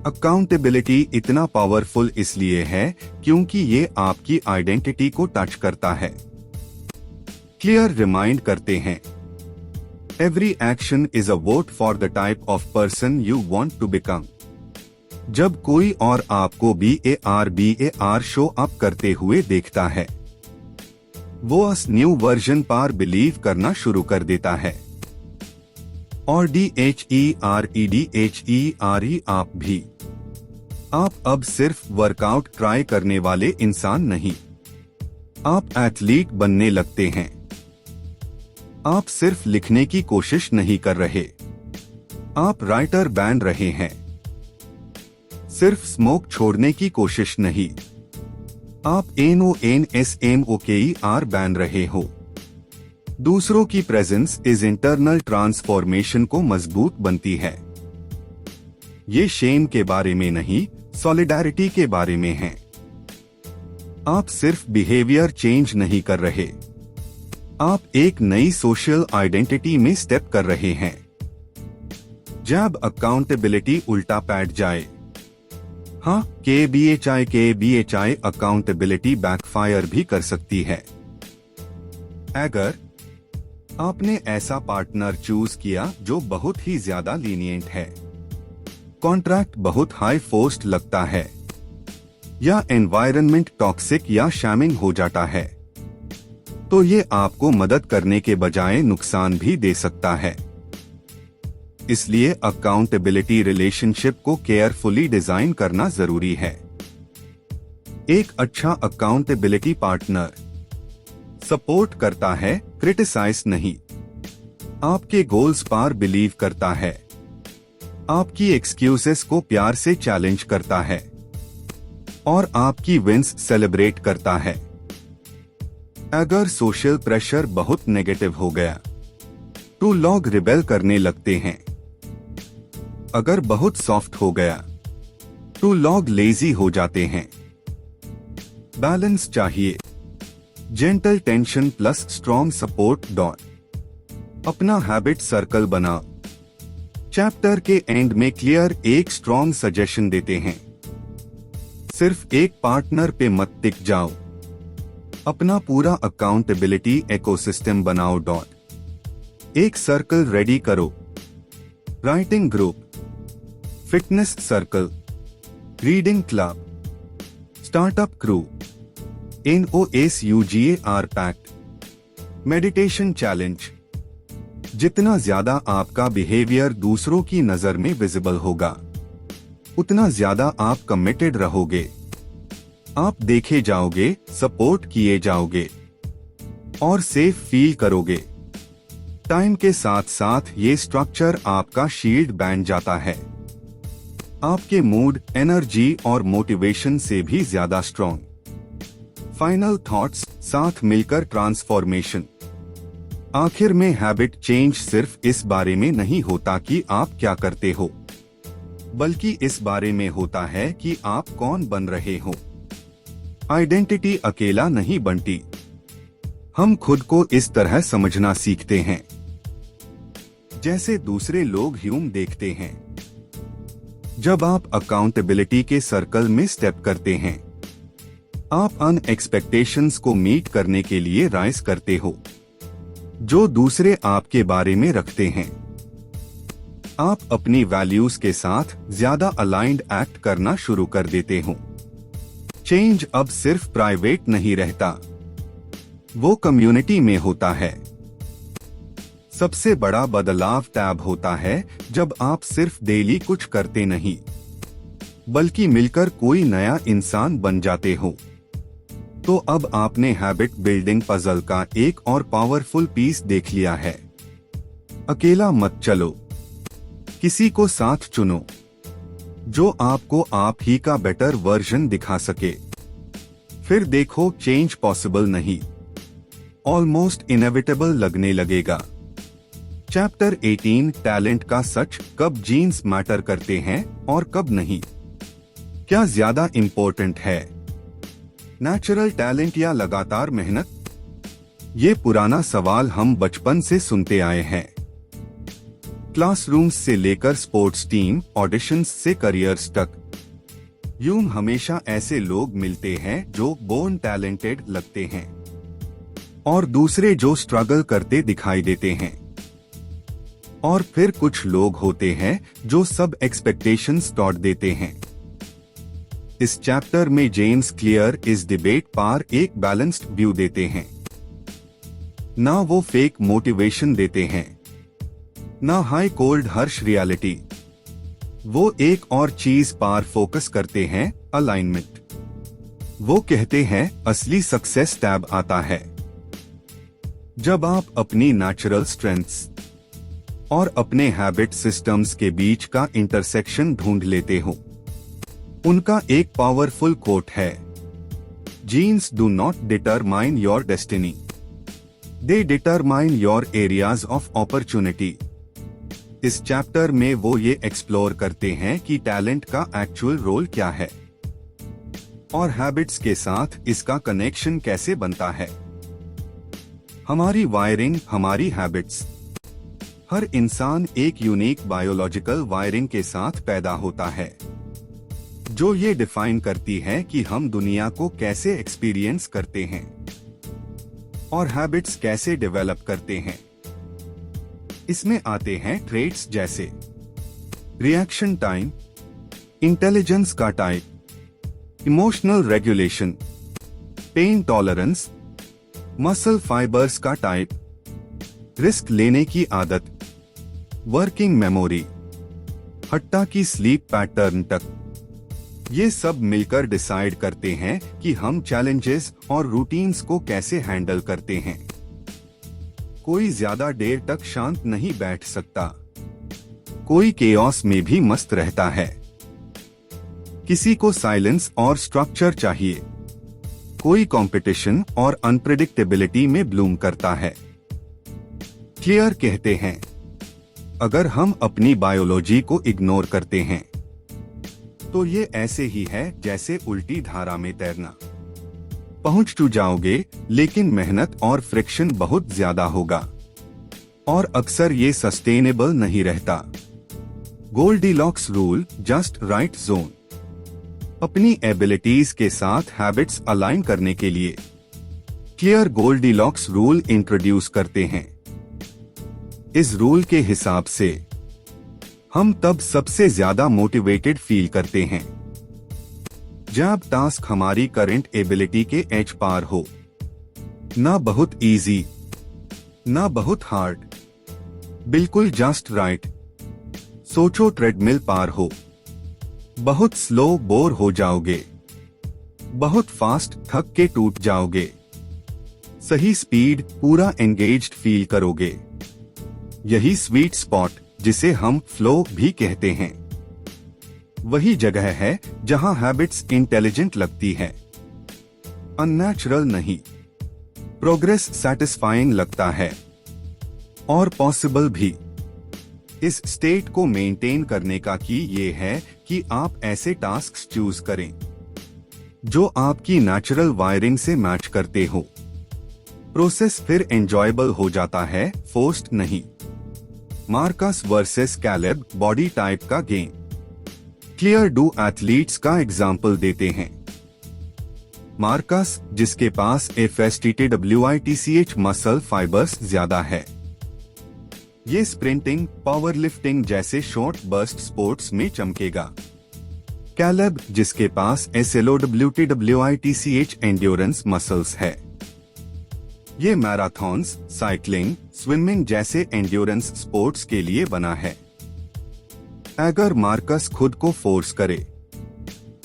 अकाउंटेबिलिटी इतना पावरफुल इसलिए है क्योंकि ये आपकी आइडेंटिटी को टच करता है। क्लियर रिमाइंड करते हैं, every action is a vote for the type of person you want to become. जब कोई और आपको BAR शो अप करते हुए देखता है, वो अस न्यू वर्जन पर बिलीव करना शुरू कर देता है। और DHERE आप भी। आप अब सिर्फ वर्कआउट ट्राई करने वाले इंसान नहीं, आप एथलीट बनने लगते हैं। आप सिर्फ लिखने की कोशिश नहीं कर रहे, आप राइटर बन रहे हैं। सिर्फ स्मोक छोड़ने की कोशिश नहीं, आप NONSMOKER बन रहे हो। दूसरों की प्रेजेंस इस इंटरनल ट्रांसफॉर्मेशन को मजबूत बनती है। ये शेम के बारे में नहीं, सॉलिडारिटी के बारे में है। आप सिर्फ बिहेवियर चेंज नहीं कर रहे, आप एक नई सोशल आइडेंटिटी में स्टेप कर रहे हैं। जब अकाउंटेबिलिटी उल्टा पैट जाए, हाँ, KBHI अकाउंटेबिलिटी बैकफायर भी कर सकती है। अगर आपने ऐसा पार्टनर चूज किया जो बहुत ही ज्यादा लीनिएंट है, कॉन्ट्रैक्ट बहुत हाई फोर्स्ड लगता है, या एनवायरनमेंट टॉक्सिक या शैमिंग हो जाता है, तो ये आपको मदद करने के बजाय नुकसान भी दे सकता है। इसलिए अकाउंटेबिलिटी रिलेशनशिप को केयरफुली डिजाइन करना जरूरी है। एक अच्छा अकाउंटेबिलिटी पार्टनर सपोर्ट करता है, क्रिटिसाइज नहीं। आपके गोल्स पर बिलीव करता है, आपकी एक्सक्यूजेस को प्यार से चैलेंज करता है और आपकी विंस सेलिब्रेट करता है। अगर सोशल प्रेशर बहुत नेगेटिव हो गया तो लोग रिबेल करने लगते हैं। अगर बहुत सॉफ्ट हो गया तो लोग लेजी हो जाते हैं। बैलेंस चाहिए, gentle tension plus strong support. अपना हैबिट सर्कल बनाओ। चैप्टर के एंड में क्लियर एक स्ट्रॉन्ग सजेशन देते हैं, सिर्फ एक पार्टनर पे मत टिक जाओ, अपना पूरा अकाउंटेबिलिटी इकोसिस्टम बनाओ। एक सर्कल रेडी करो, writing group, fitness circle, reading club, startup crew, NOSUGAR pact, meditation challenge. जितना ज्यादा आपका बिहेवियर दूसरों की नजर में विजिबल होगा, उतना ज्यादा आप कमिटेड रहोगे, आप देखे जाओगे, सपोर्ट किए जाओगे और सेफ फील करोगे। टाइम के साथ साथ ये स्ट्रक्चर आपका शील्ड बन जाता है, आपके मूड, एनर्जी और मोटिवेशन से भी ज्यादा स्ट्रॉन्ग। फाइनल थॉट्स, साथ मिलकर ट्रांसफॉर्मेशन। आखिर में हैबिट चेंज सिर्फ इस बारे में नहीं होता कि आप क्या करते हो, बल्कि इस बारे में होता है कि आप कौन बन रहे हो। आइडेंटिटी अकेला नहीं बनती, हम खुद को इस तरह समझना सीखते हैं जैसे दूसरे लोग ह्यूम देखते हैं। जब आप अकाउंटेबिलिटी के सर्कल में स्टेप करते हैं, आप अन एक्सपेक्टेशंस को मीट करने के लिए राइज करते हो जो दूसरे आपके बारे में रखते हैं। आप अपनी वैल्यूज के साथ ज्यादा अलाइंड एक्ट करना शुरू कर देते हो। चेंज अब सिर्फ प्राइवेट नहीं रहता, वो कम्युनिटी में होता है। सबसे बड़ा बदलाव तब होता है जब आप सिर्फ डेली कुछ करते नहीं, बल्कि मिलकर कोई नया इंसान बन जाते हो। तो अब आपने हैबिट बिल्डिंग पजल का एक और पावरफुल पीस देख लिया है। अकेला मत चलो, किसी को साथ चुनो जो आपको आप ही का बेटर वर्जन दिखा सके। फिर देखो, चेंज पॉसिबल नहीं, ऑलमोस्ट इनएविटेबल लगने लगेगा। चैप्टर 18, टैलेंट का सच, कब जीन्स मैटर करते हैं और कब नहीं। क्या ज्यादा इंपॉर्टेंट है, नेचुरल टैलेंट या लगातार मेहनत? ये पुराना सवाल हम बचपन से सुनते आए हैं। क्लासरूम्स से लेकर स्पोर्ट्स टीम, ऑडिशंस से करियर्स तक, यूं हमेशा ऐसे लोग मिलते हैं जो बोर्न टैलेंटेड लगते हैं और दूसरे जो स्ट्रगल करते दिखाई देते हैं। और फिर कुछ लोग होते हैं जो सब एक्सपेक्टेशंस तोड़ देते हैं। इस चैप्टर में जेम्स क्लियर इस डिबेट पर एक बैलेंस्ड व्यू देते हैं। ना वो फेक मोटिवेशन देते हैं, ना हाई कोल्ड हर्ष रियलिटी। वो एक और चीज पर फोकस करते हैं, अलाइनमेंट। वो कहते हैं असली सक्सेस तब आता है जब आप अपनी नेचुरल स्ट्रेंथ्स और अपने हैबिट सिस्टम्स के बीच का इंटरसेक्शन ढूंढ लेते हो। उनका एक पावरफुल कोट है, genes do not determine your destiny, they determine your areas of opportunity. इस चैप्टर में वो ये एक्सप्लोर करते हैं कि टैलेंट का एक्चुअल रोल क्या है और हैबिट्स के साथ इसका कनेक्शन कैसे बनता है। हमारी वायरिंग, हमारी हैबिट्स। हर इंसान एक यूनिक बायोलॉजिकल वायरिंग के साथ पैदा होता है जो ये डिफाइन करती है कि हम दुनिया को कैसे एक्सपीरियंस करते हैं और हैबिट्स कैसे डेवलप करते हैं। इसमें आते हैं ट्रेट्स जैसे रिएक्शन टाइम, इंटेलिजेंस का type, emotional regulation, pain tolerance, muscle fibres का टाइप, रिस्क लेने की आदत, वर्किंग मेमोरी, हट्टा की स्लीप पैटर्न तक, ये सब मिलकर डिसाइड करते हैं कि हम चैलेंजेस और रूटीन्स को कैसे हैंडल करते हैं। कोई ज्यादा देर तक शांत नहीं बैठ सकता, कोई केओस में भी मस्त रहता है, किसी को साइलेंस और स्ट्रक्चर चाहिए, कोई कंपटीशन और अनप्रेडिक्टेबिलिटी में ब्लूम करता है। क्लियर कहते हैं, अगर हम अपनी बायोलॉजी को इग्नोर करते हैं तो ये ऐसे ही है जैसे उल्टी धारा में तैरना। पहुंच तो जाओगे लेकिन मेहनत और फ्रिक्शन बहुत ज्यादा होगा और अक्सर ये सस्टेनेबल नहीं रहता। Goldilocks rule, just right zone. अपनी एबिलिटीज के साथ हैबिट्स अलाइन करने के लिए क्लियर गोल्डीलॉक्स रूल इंट्रोड्यूस करते हैं। इस रूल के हिसाब से हम तब सबसे ज्यादा मोटिवेटेड फील करते हैं जब टास्क हमारी करंट एबिलिटी के एज पार हो, ना बहुत इजी ना बहुत हार्ड, बिल्कुल जस्ट राइट। सोचो ट्रेडमिल पार हो, बहुत स्लो बोर हो जाओगे, बहुत फास्ट थक के टूट जाओगे, सही स्पीड पूरा एंगेज्ड फील करोगे। यही स्वीट स्पॉट जिसे हम फ्लो भी कहते हैं, वही जगह है जहां हैबिट्स इंटेलिजेंट लगती है, अननेचुरल नहीं। प्रोग्रेस सैटिस्फाइंग लगता है और पॉसिबल भी। इस स्टेट को मेंटेन करने का की ये है कि आप ऐसे टास्क्स चूज करें जो आपकी नेचुरल वायरिंग से मैच करते हो। प्रोसेस फिर एंजॉयबल हो जाता है, फोर्स्ड नहीं। Marcus versus Caleb, body type का गेम। क्लियर डू एथलीट्स का एग्जाम्पल देते हैं। मार्कस, जिसके पास FSTTWITCH मसल फाइबर्स ज्यादा है, ये स्प्रिंटिंग, पावर लिफ्टिंग जैसे शॉर्ट बर्स्ट स्पोर्ट्स में चमकेगा। कैलेब, जिसके पास SLOWTWITCH एंड्योरेंस मसल्स है, ये मैराथन्स, साइकिलिंग, स्विमिंग जैसे एंड्योरेंस स्पोर्ट्स के लिए बना है। अगर मार्कस खुद को फोर्स करे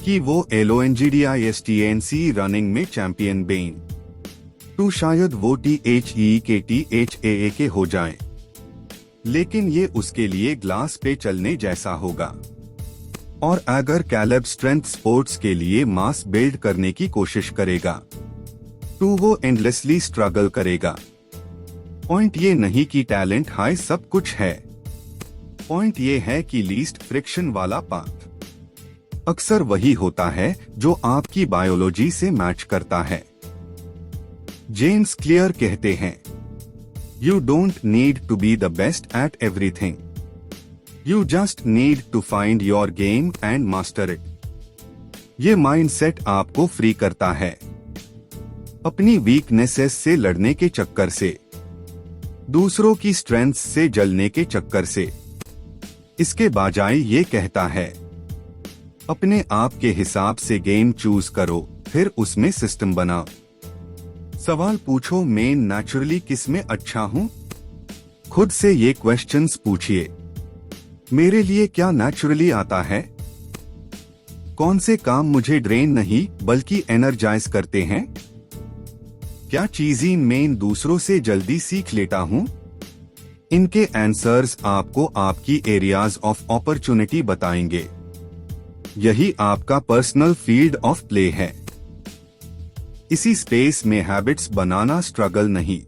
कि वो LONGDISTNC रनिंग में चैंपियन बेन, तो शायद वो THEKTHAA के हो जाए, लेकिन ये उसके लिए ग्लास पे चलने जैसा होगा। और अगर कैलेब स्ट्रेंथ स्पोर्ट्स के लिए मास बिल्ड करने की कोशिश करेगा तो वो एंडलेसली स्ट्रगल करेगा। पॉइंट ये नहीं कि टैलेंट हाई सब कुछ है, पॉइंट ये है कि लीस्ट फ्रिक्शन वाला पाथ अक्सर वही होता है जो आपकी बायोलॉजी से मैच करता है। जेम्स क्लियर कहते हैं, you don't need to be the best at everything, you just need to find your game and master it. ये माइंडसेट आपको फ्री करता है अपनी वीकनेसेस से लड़ने के चक्कर से, दूसरों की स्ट्रेंथ से जलने के चक्कर से। इसके बजाय ये कहता है, अपने आप के हिसाब से गेम चूज करो, फिर उसमें सिस्टम बनाओ। सवाल पूछो, मैं नेचुरली किस में अच्छा हूँ? खुद से ये क्वेश्चंस पूछिए, मेरे लिए क्या नेचुरली आता है? कौन से काम मुझे ड्रेन नहीं बल्कि एनर्जाइज करते हैं? क्या चीजें मैं दूसरों से जल्दी सीख लेता हूँ? इनके आंसर्स आपको आपकी एरियाज ऑफ अपॉर्चुनिटी बताएंगे। यही आपका पर्सनल फील्ड ऑफ प्ले है। इसी स्पेस में हैबिट्स बनाना स्ट्रगल नहीं,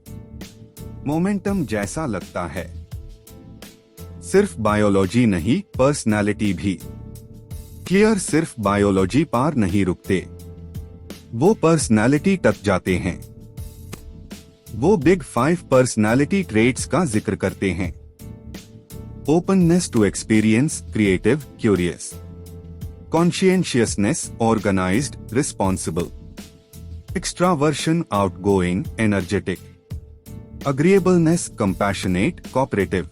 मोमेंटम जैसा लगता है। सिर्फ बायोलॉजी नहीं, पर्सनालिटी भी। क्लियर सिर्फ बायोलॉजी पार नहीं रुकते, वो पर्सनालिटी तक जाते हैं। वो बिग 5 पर्सनालिटी ट्रेट्स का जिक्र करते हैं। Openness to experience, creative, curious, conscientiousness, organised, responsible, extraversion, outgoing, energetic, agreeableness, compassionate, cooperative,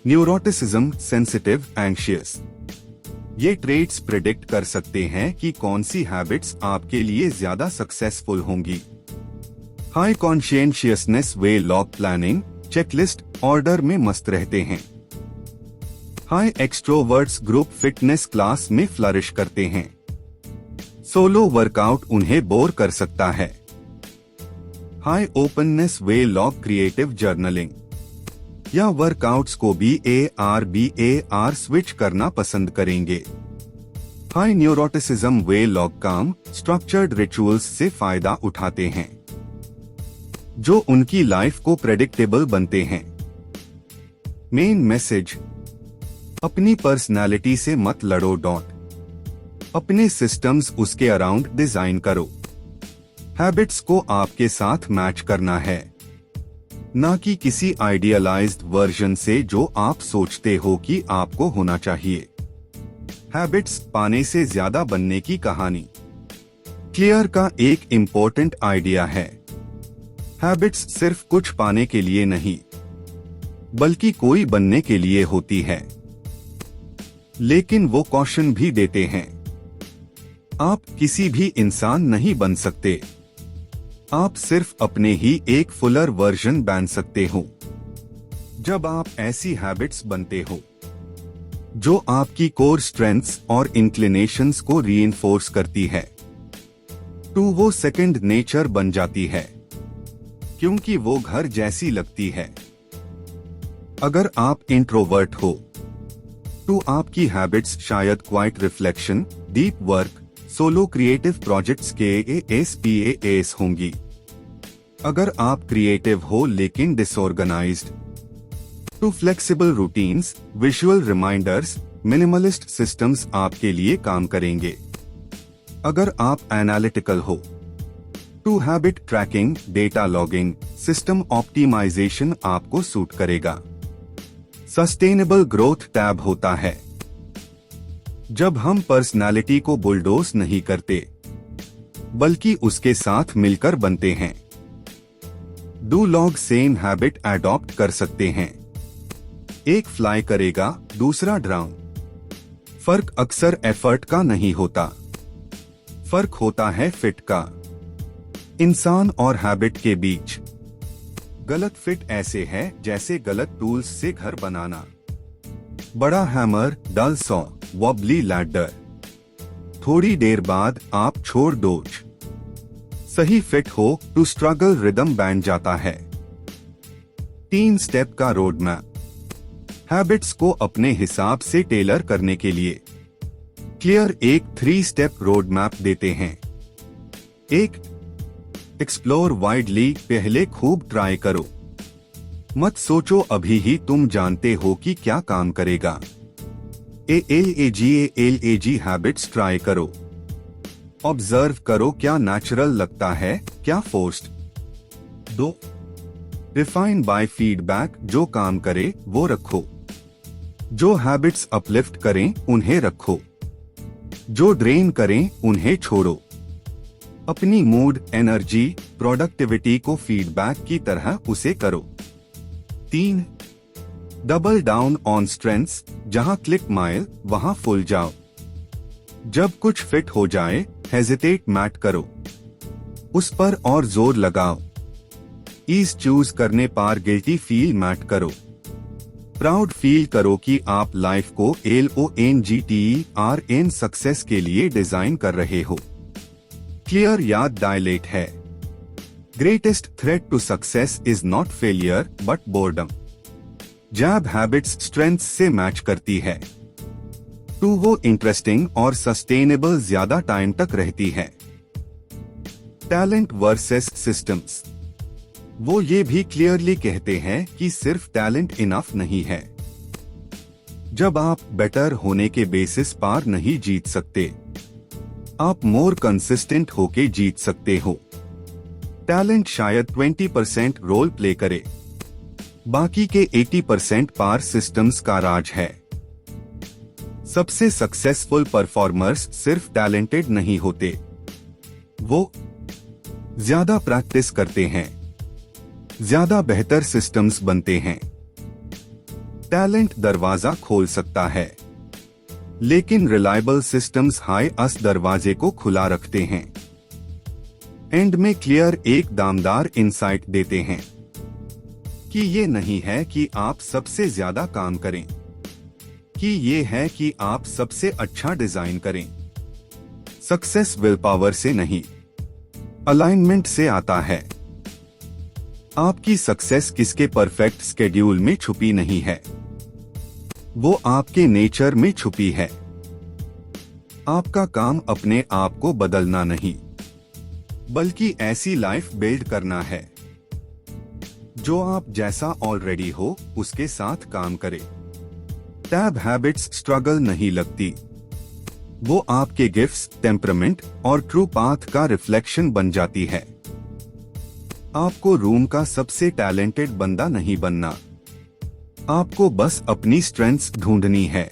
neuroticism, sensitive, anxious. ये ट्रेट्स प्रेडिक्ट कर सकते हैं कि कौन सी हैबिट्स आपके लिए ज्यादा सक्सेसफुल होंगी। हाई कॉन्शियंशियसनेस वे लॉग प्लानिंग, चेकलिस्ट, ऑर्डर में मस्त रहते हैं। High extroverts group fitness class में फ्लरिश करते हैं। सोलो वर्कआउट उन्हें बोर कर सकता है। हाई ओपननेस वे लॉग क्रिएटिव जर्नलिंग या वर्कआउट्स को BAR स्विच करना पसंद करेंगे। हाई न्यूरोटिसिज्म वे लॉग काम स्ट्रक्चर्ड रिचुअल्स से फायदा उठाते हैं जो उनकी लाइफ को प्रेडिक्टेबल बनते हैं। मेन मैसेज, अपनी पर्सनालिटी से मत लड़ो। अपने सिस्टम्स उसके अराउंड डिजाइन करो। हैबिट्स को आपके साथ मैच करना है, ना कि किसी आइडियलाइज्ड वर्जन से जो आप सोचते हो कि आपको होना चाहिए। हैबिट्स पाने से ज्यादा बनने की कहानी। क्लियर का एक इम्पोर्टेंट आइडिया है, हैबिट्स सिर्फ कुछ पाने के लिए नहीं बल्कि कोई बनने के लिए होती है। लेकिन वो कॉशन भी देते हैं, आप किसी भी इंसान नहीं बन सकते, आप सिर्फ अपने ही एक फुलर वर्जन बन सकते हो। जब आप ऐसी हैबिट्स बनते हो जो आपकी कोर स्ट्रेंथ्स और इंक्लिनेशंस को रीइंफोर्स करती है, तो वो सेकंड नेचर बन जाती है क्योंकि वो घर जैसी लगती है। अगर आप इंट्रोवर्ट हो तो आपकी हैबिट्स शायद quite reflection, deep work, solo creative projects के ASPAS होंगी। अगर आप क्रिएटिव हो लेकिन डिसऑर्गेनाइज्ड तो flexible routines, visual reminders, minimalist systems आपके लिए काम करेंगे। अगर आप एनालिटिकल हो तो habit tracking, data logging, system optimization आपको सूट करेगा। सस्टेनेबल ग्रोथ टैब होता है जब हम पर्सनालिटी को बुलडोज नहीं करते बल्कि उसके साथ मिलकर बनते हैं। दो लोग सेम हैबिट अडॉप्ट कर सकते हैं, एक फ्लाई करेगा, दूसरा ड्राउन। फर्क अक्सर एफर्ट का नहीं होता, फर्क होता है फिट का। इंसान और हैबिट के बीच गलत फिट ऐसे है जैसे गलत टूल्स से घर बनाना। बड़ा हैमर, डल सॉ, वॉबली लैडर, थोड़ी देर बाद आप छोड़ दो। सही फिट हो तो स्ट्रगल रिदम बैन जाता है। 3 स्टेप का रोड मैप, हैबिट्स को अपने हिसाब से टेलर करने के लिए क्लियर एक 3 स्टेप रोड मैप देते हैं। 1. एक्सप्लोर वाइडली, पहले खूब ट्राई करो, मत सोचो अभी ही तुम जानते हो कि क्या काम करेगा। ALAG हैबिट्स ट्राई करो, ऑब्जर्व करो क्या नेचुरल लगता है, क्या फोर्स्ड। 2. रिफाइन बाय फीडबैक, जो काम करे वो रखो, जो हैबिट्स अपलिफ्ट करें उन्हें रखो, जो ड्रेन करें उन्हें छोड़ो। अपनी मूड, एनर्जी, प्रोडक्टिविटी को फीडबैक की तरह उसे करो। 3. डबल डाउन ऑन स्ट्रेंथ्स, जहां क्लिक माइल वहां फुल जाओ। जब कुछ फिट हो जाए हेजिटेट मत करो, उस पर और जोर लगाओ। ईज चूज करने पर गिल्टी फील मत करो, प्राउड फील करो कि आप लाइफ को LONGTERN सक्सेस के लिए डिजाइन कर रहे हो। क्लियर याद डायलेट है, greatest threat to success is not failure but boredom. जब हैबिट्स स्ट्रेंथ्स से मैच करती है तो वो इंटरेस्टिंग और सस्टेनेबल ज्यादा टाइम तक रहती है। टैलेंट वर्सेस सिस्टम्स, वो ये भी क्लियरली कहते हैं कि सिर्फ टैलेंट इनफ नहीं है। जब आप बेटर होने के बेसिस पर नहीं जीत सकते, आप मोर कंसिस्टेंट होके जीत सकते हो। टैलेंट शायद 20% रोल प्ले करे, बाकी के 80% पार सिस्टम्स का राज है। सबसे सक्सेसफुल परफॉर्मर्स सिर्फ टैलेंटेड नहीं होते, वो ज्यादा प्रैक्टिस करते हैं, ज्यादा बेहतर सिस्टम्स बनते हैं। टैलेंट दरवाजा खोल सकता है, लेकिन रिलायबल सिस्टम्स हाई अस दरवाजे को खुला रखते हैं। एंड में क्लियर एक दामदार इंसाइट देते हैं कि ये नहीं है कि आप सबसे ज्यादा काम करें, की ये है कि आप सबसे अच्छा डिजाइन करें। सक्सेस विल पावर से नहीं, अलाइनमेंट से आता है। आपकी सक्सेस किसके परफेक्ट स्केड्यूल में छुपी नहीं है, वो आपके नेचर में छुपी है। आपका काम अपने आप को बदलना नहीं, बल्कि ऐसी लाइफ बिल्ड करना है जो आप जैसा ऑलरेडी हो उसके साथ काम करे। टैब हैबिट्स स्ट्रगल नहीं लगती, वो आपके गिफ्ट्स, टेम्परामेंट और ट्रू पाथ का रिफ्लेक्शन बन जाती है। आपको रूम का सबसे टैलेंटेड बंदा नहीं बनना, आपको बस अपनी स्ट्रेंथ्स ढूंढनी है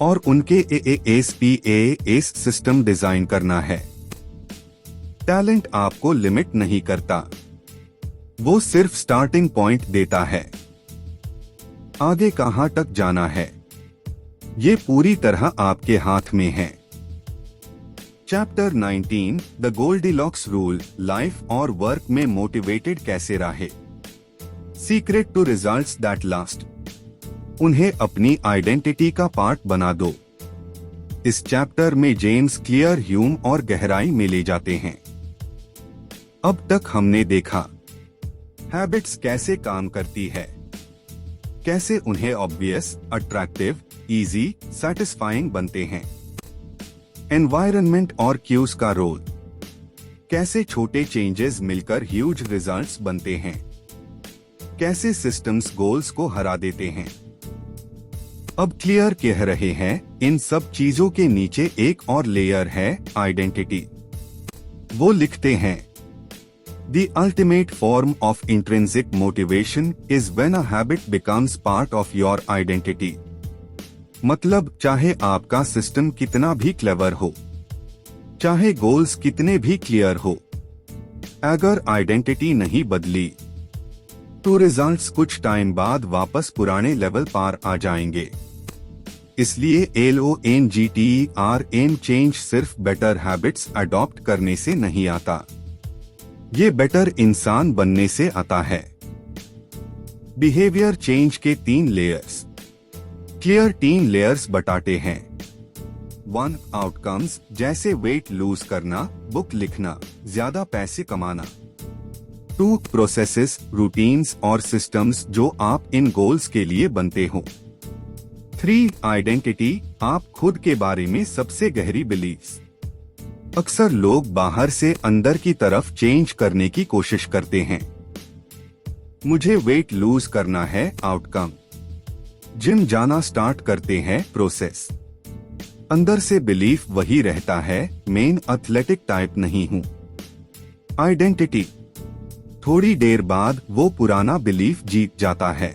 और उनके AASPAAS सिस्टम डिजाइन करना है। टैलेंट आपको लिमिट नहीं करता, वो सिर्फ स्टार्टिंग पॉइंट देता है। आगे कहां तक जाना है, ये पूरी तरह आपके हाथ में है। Chapter 19 the Goldilocks rule, life और वर्क में मोटिवेटेड कैसे रहे, secret to results that last. उन्हें अपनी आइडेंटिटी का पार्ट बना दो। इस चैप्टर में जेम्स क्लियर, ह्यूम और गहराई में ले जाते हैं। अब तक हमने देखा हैबिट्स कैसे काम करती है, कैसे उन्हें ऑब्वियस, अट्रैक्टिव, इजी, सैटिस्फाइंग बनते हैं। एनवायरनमेंट और क्यूज का रोल, कैसे छोटे चेंजेस मिलकर ह्यूज रिजल्ट्स बनते हैं, कैसे सिस्टम्स गोल्स को हरा देते हैं। अब क्लियर कह रहे हैं, इन सब चीजों के नीचे एक और लेयर है, आइडेंटिटी। वो लिखते हैं, The ultimate form of intrinsic motivation is when a habit becomes part of your identity. मतलब चाहे आपका सिस्टम कितना भी क्लेवर हो, चाहे गोल्स कितने भी क्लियर हो, अगर आइडेंटिटी नहीं बदली तो रिजल्ट्स कुछ टाइम बाद वापस पुराने लेवल पर आ जाएंगे। इसलिए LONGTER एम चेंज सिर्फ बेटर हैबिट्स अडॉप्ट करने से नहीं आता, ये बेटर इंसान बनने से आता है। बिहेवियर चेंज के 3 लेयर्स, क्लियर 3 लेयर्स बताते हैं। 1 आउटकम्स, जैसे वेट लूज करना, बुक लिखना, ज्यादा पैसे कमाना। 2 प्रोसेसेस, रूटीन्स और सिस्टम्स जो आप इन गोल्स के लिए बनते हो। 3 आइडेंटिटी, आप खुद के बारे में सबसे गहरी बिलीफ्स। अक्सर लोग बाहर से अंदर की तरफ चेंज करने की कोशिश करते हैं। मुझे वेट लूज करना है, आउटकम। जिम जाना स्टार्ट करते हैं, प्रोसेस। अंदर से बिलीफ वही रहता है, मेन एथलेटिक टाइप नहीं हूं। आइडेंटिटी, थोड़ी देर बाद वो पुराना बिलीफ जीत जाता है,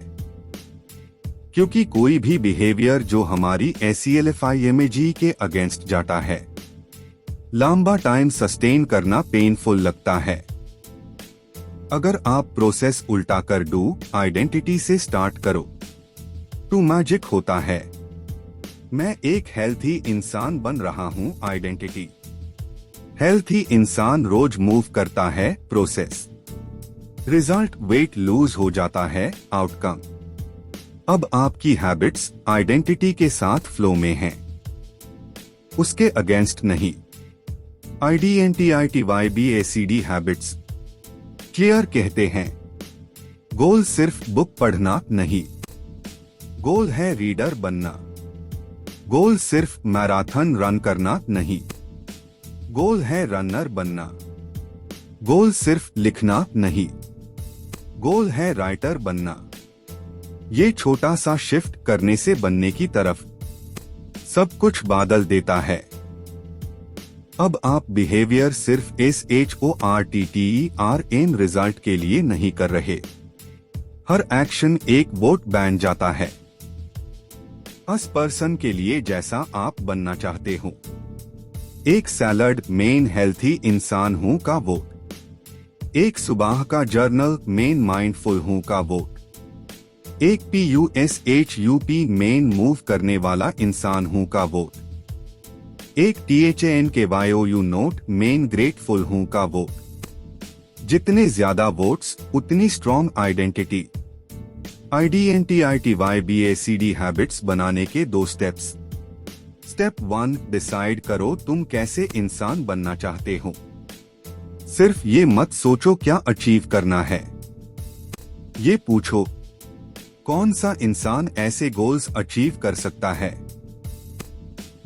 क्योंकि कोई भी बिहेवियर जो हमारी ACLFIMAG के अगेंस्ट जाता है, लंबा टाइम सस्टेन करना पेनफुल लगता है। अगर आप प्रोसेस उल्टा कर डू आइडेंटिटी से स्टार्ट करो तो मैजिक होता है। मैं एक हेल्थी इंसान बन रहा हूं, आइडेंटिटी। हेल्थी इंसान रोज मूव करता है, प्रोसेस। रिजल्ट वेट लूज हो जाता है, आउटकम। अब आपकी हैबिट्स आइडेंटिटी के साथ फ्लो में हैं, उसके अगेंस्ट नहीं। IDENTITYBACD हैबिट्स क्लियर कहते हैं, गोल सिर्फ बुक पढ़ना नहीं, गोल है रीडर बनना। गोल सिर्फ मैराथन रन करना नहीं, गोल है रनर बनना। गोल सिर्फ लिखना नहीं, गोल है राइटर बनना। ये छोटा सा शिफ्ट करने से बनने की तरफ सब कुछ बदल देता है। अब आप बिहेवियर सिर्फ SHORTTERM रिजल्ट के लिए नहीं कर रहे। हर एक्शन एक वोट बन जाता है, उस पर्सन के लिए जैसा आप बनना चाहते हो। एक सैलड मेन हेल्थी इंसान हूं का वोट, एक सुबह का जर्नल मेन माइंडफुल हूं का वोट, एक PUSHUP मेन मूव करने वाला इंसान हूं का वोट, एक THANKYOU नोट मेन ग्रेटफुल हूं का वोट। जितने ज्यादा वोट्स उतनी स्ट्रॉन्ग आइडेंटिटी। IDNTITYBACD हैबिट्स बनाने के 2 स्टेप्स। स्टेप 1, डिसाइड करो तुम कैसे इंसान बनना चाहते हो। सिर्फ ये मत सोचो क्या अचीव करना है, ये पूछो कौन सा इंसान ऐसे गोल्स अचीव कर सकता है।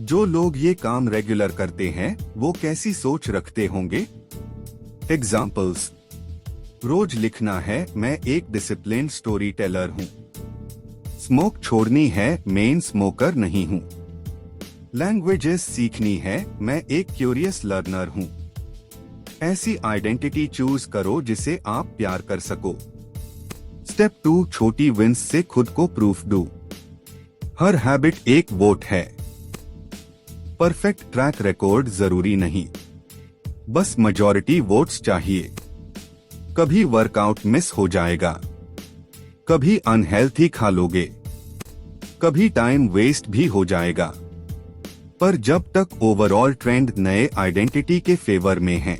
जो लोग ये काम रेगुलर करते हैं वो कैसी सोच रखते होंगे। एग्जाम्पल्स, रोज लिखना है, मैं एक डिसिप्लिन्ड स्टोरी टेलर हूँ। स्मोक छोड़नी है, मेन स्मोकर नहीं हूँ। लैंग्वेजेस सीखनी है, मैं एक क्यूरियस लर्नर हूँ। ऐसी आइडेंटिटी चूज करो जिसे आप प्यार कर सको। स्टेप 2, छोटी विंस से खुद को प्रूफ दो। हर हैबिट एक वोट है। परफेक्ट ट्रैक रिकॉर्ड जरूरी नहीं, बस मेजॉरिटी वोट्स चाहिए। कभी वर्कआउट मिस हो जाएगा, कभी अनहेल्थी खा लोगे, कभी टाइम वेस्ट भी हो जाएगा, पर जब तक ओवरऑल ट्रेंड नए आइडेंटिटी के फेवर में है,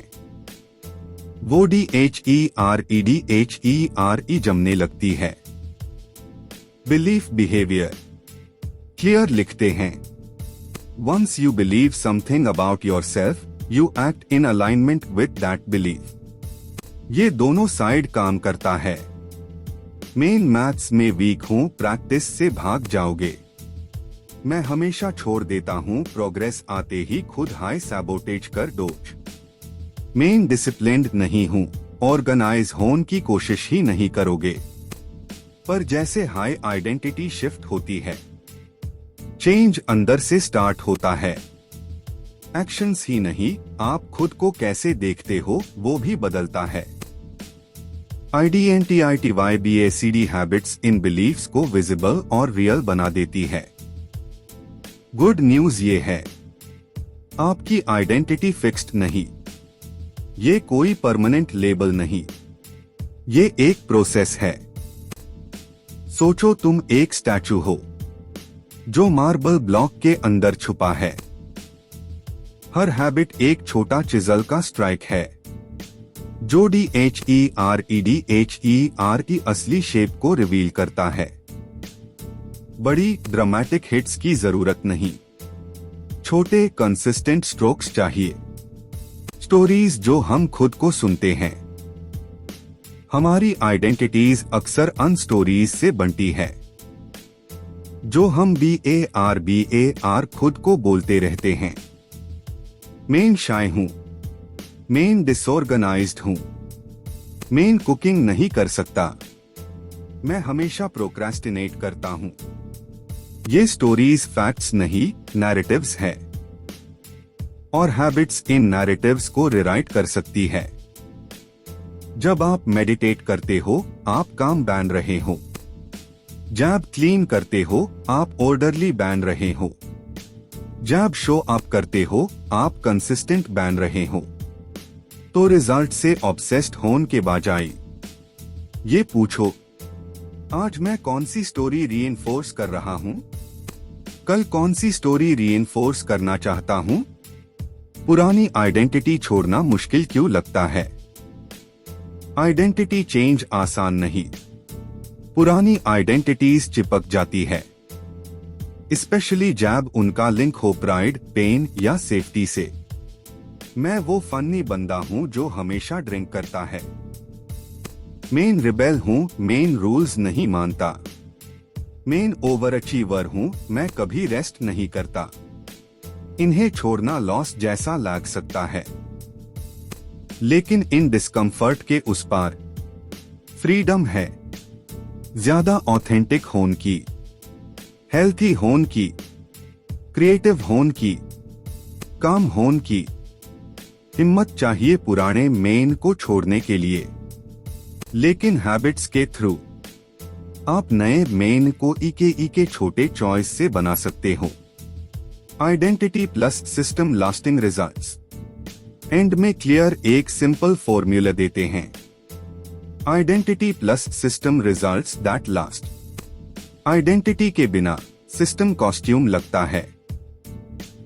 वो DHEREDHERE जमने लगती है। बिलीफ बिहेवियर क्लियर लिखते हैं, once you believe something about yourself, you act in alignment with that belief. ये दोनों साइड काम करता है। मेन मैथ्स में वीक हूँ, प्रैक्टिस से भाग जाओगे। मैं हमेशा छोड़ देता हूँ, प्रोग्रेस आते ही खुद हाई सैबोटेज कर डोज। मेन डिसिप्लिन्ड नहीं हूँ, ऑर्गेनाइज होने की कोशिश ही नहीं करोगे। पर जैसे हाई आइडेंटिटी शिफ्ट होती है, चेंज अंदर से स्टार्ट होता है। एक्शंस ही नहीं, आप खुद को कैसे देखते हो वो भी बदलता है। IDNTITYBACD हैबिट्स इन बिलीफ्स को विजिबल और रियल बना देती है। गुड न्यूज ये है, आपकी आइडेंटिटी फिक्स्ड नहीं, ये कोई परमानेंट लेबल नहीं, ये एक प्रोसेस है। सोचो तुम एक स्टैचू हो जो मार्बल ब्लॉक के अंदर छुपा है। हर हैबिट एक छोटा चिजल का स्ट्राइक है जो DHEREDHER की असली शेप को रिवील करता है। बड़ी ड्रामेटिक हिट्स की जरूरत नहीं, छोटे कंसिस्टेंट स्ट्रोक्स चाहिए। स्टोरीज जो हम खुद को सुनते हैं। हमारी आइडेंटिटीज अक्सर अन स्टोरीज से बनती है जो हम BAR खुद को बोलते रहते हैं। मेन शाय हूँ, मेन डिसऑर्गेनाइज्ड हूँ, मेन कुकिंग नहीं कर सकता, मैं हमेशा प्रोक्रेस्टिनेट करता हूँ। ये स्टोरीज फैक्ट्स नहीं, नैरेटिव्स है। और हैबिट्स इन नैरेटिव्स को रिराइट कर सकती है। जब आप मेडिटेट करते हो, आप काम बन रहे हो। जब क्लीन करते हो, आप ऑर्डरली बन रहे हो। जब शो अप करते हो, आप कंसिस्टेंट बन रहे हो। तो रिजल्ट से ऑब्सेस्ड होने के बजाय ये पूछो, आज मैं कौन सी स्टोरी रीइंफोर्स कर रहा हूँ, कल कौन सी स्टोरी रीइंफोर्स करना चाहता हूँ। पुरानी आइडेंटिटी छोड़ना मुश्किल क्यों लगता है? आइडेंटिटी चेंज आसान नहीं, पुरानी आइडेंटिटीज चिपक जाती है, स्पेशली जब उनका लिंक हो प्राइड, पेन या सेफ्टी से। मैं वो फनी बंदा हूँ जो हमेशा ड्रिंक करता है। मेन रिबेल हूँ, मेन रूल्स नहीं मानता। मेन ओवर अचीवर हूँ, मैं कभी रेस्ट नहीं करता। इन्हें छोड़ना लॉस जैसा लग सकता है, लेकिन इन डिस्कम्फर्ट के उस पार फ्रीडम है। ज्यादा ऑथेंटिक होने की, हेल्थी होने की, क्रिएटिव होने की, काम होने की। हिम्मत चाहिए पुराने मेन को छोड़ने के लिए, लेकिन हैबिट्स के थ्रू आप नए मेन को इके छोटे चॉइस से बना सकते हो। Identity plus system lasting results. And में क्लियर एक सिंपल फॉर्मूला देते हैं, identity plus system results that last. Identity के बिना सिस्टम कॉस्ट्यूम लगता है,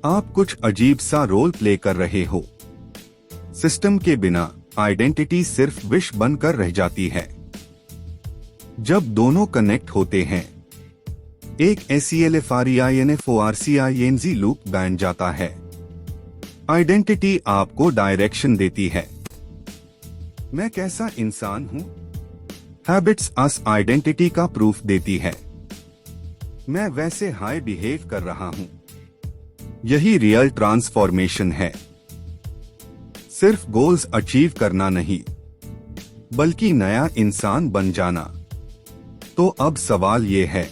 आप कुछ अजीब सा रोल प्ले कर रहे हो। सिस्टम के बिना आइडेंटिटी सिर्फ विश बनकर रह जाती है। जब दोनों कनेक्ट होते हैं एक SELFREINFORCING लूप बन जाता है। आइडेंटिटी आपको डायरेक्शन देती है। मैं कैसा इंसान हूं? हैबिट्स अस आइडेंटिटी का प्रूफ देती है। मैं वैसे हाई बिहेव कर रहा हूं। यही रियल ट्रांसफॉर्मेशन है। सिर्फ गोल्स अचीव करना नहीं, बल्कि नया इंसान बन जाना। तो अब सवाल ये है,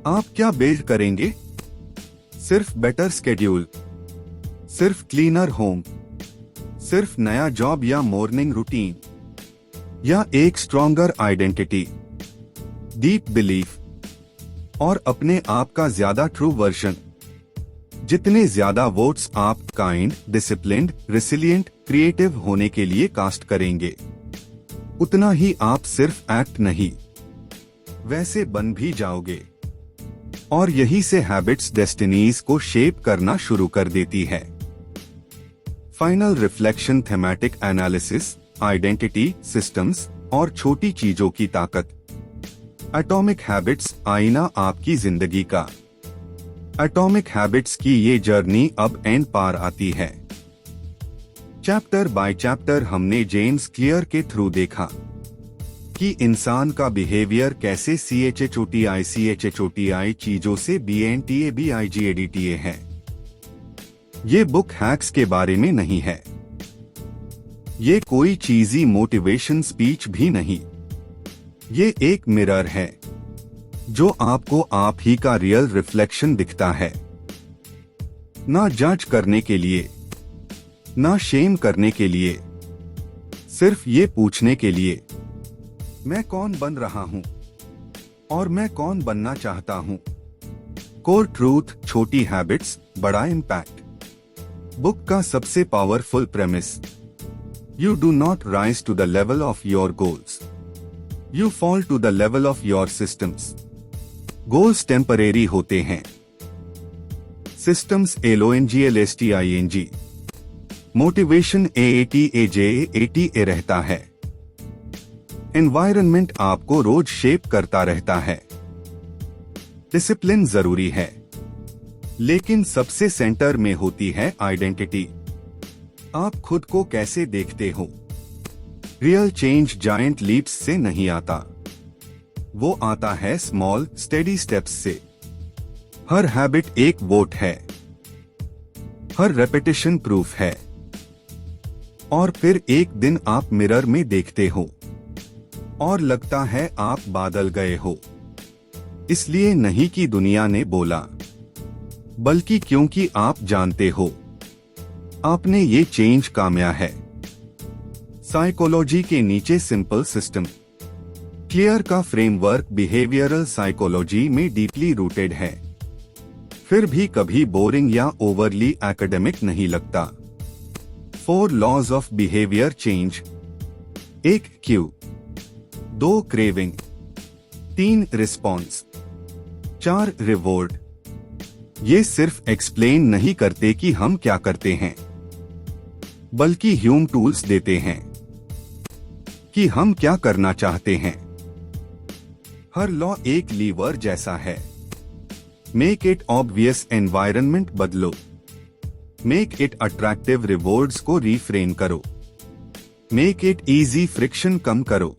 आप क्या बिल्ड करेंगे? सिर्फ बेटर स्केड्यूल, सिर्फ क्लीनर होम, सिर्फ नया जॉब या मॉर्निंग रूटीन, या एक स्ट्रॉन्गर आइडेंटिटी, डीप बिलीफ और अपने आप का ज्यादा ट्रू वर्जन? जितने ज्यादा वोट्स आप काइंड, डिसिप्लिन्ड, रेसिलिएंट, क्रिएटिव होने के लिए कास्ट करेंगे, उतना ही आप सिर्फ एक्ट नहीं, वैसे बन भी जाओगे। और यही से हैबिट्स डेस्टिनीज को शेप करना शुरू कर देती है। Final reflection, thematic analysis, identity, systems और छोटी चीजों की ताकत। एटॉमिक हैबिट्स, आईना आपकी जिंदगी का। एटॉमिक हैबिट्स की ये जर्नी अब एंड पार आती है। चैप्टर बाय चैप्टर हमने जेम्स क्लियर के थ्रू देखा कि इंसान का बिहेवियर कैसे CHHOTI चीजों से BNTABIGADTA है। ये बुक हैक्स के बारे में नहीं है। ये कोई चीजी मोटिवेशन स्पीच भी नहीं। ये एक मिरर है जो आपको आप ही का रियल रिफ्लेक्शन दिखता है। ना जज करने के लिए, ना शेम करने के लिए, सिर्फ ये पूछने के लिए, मैं कौन बन रहा हूं और मैं कौन बनना चाहता हूं। कोर ट्रूथ, छोटी हैबिट्स, बड़ा इम्पैक्ट। बुक का सबसे powerful premise, you do not rise to the level of your goals, you fall to the level of your systems. Goals temporary होते हैं, सिस्टम्स LONGLSTING, मोटिवेशन AATAJATA रहता है। एनवायरनमेंट आपको रोज शेप करता रहता है। डिसिप्लिन जरूरी है, लेकिन सबसे सेंटर में होती है आइडेंटिटी। आप खुद को कैसे देखते हो? रियल चेंज जायंट लीप्स से नहीं आता, वो आता है स्मॉल स्टेडी स्टेप्स से। हर हैबिट एक वोट है, हर रेपिटेशन प्रूफ है। और फिर एक दिन आप मिरर में देखते हो और लगता है आप बादल गए हो। इसलिए नहीं कि दुनिया ने बोला, बल्कि क्योंकि आप जानते हो आपने ये चेंज कामया है। साइकोलॉजी के नीचे सिंपल सिस्टम। क्लियर का फ्रेमवर्क बिहेवियरल साइकोलॉजी में डीपली रूटेड है, फिर भी कभी बोरिंग या ओवरली एकेडमिक नहीं लगता। 4 laws of behaviour change. 1 cue, 2 craving, 3 response, 4 reward. ये सिर्फ एक्सप्लेन नहीं करते कि हम क्या करते हैं, बल्कि ह्यूम टूल्स देते हैं कि हम क्या करना चाहते हैं। हर लॉ एक लीवर जैसा है। मेक इट ऑब्वियस, एनवायरनमेंट बदलो। मेक इट अट्रैक्टिव, रिवॉर्ड्स को रीफ्रेम करो। मेक इट इजी, फ्रिक्शन कम करो।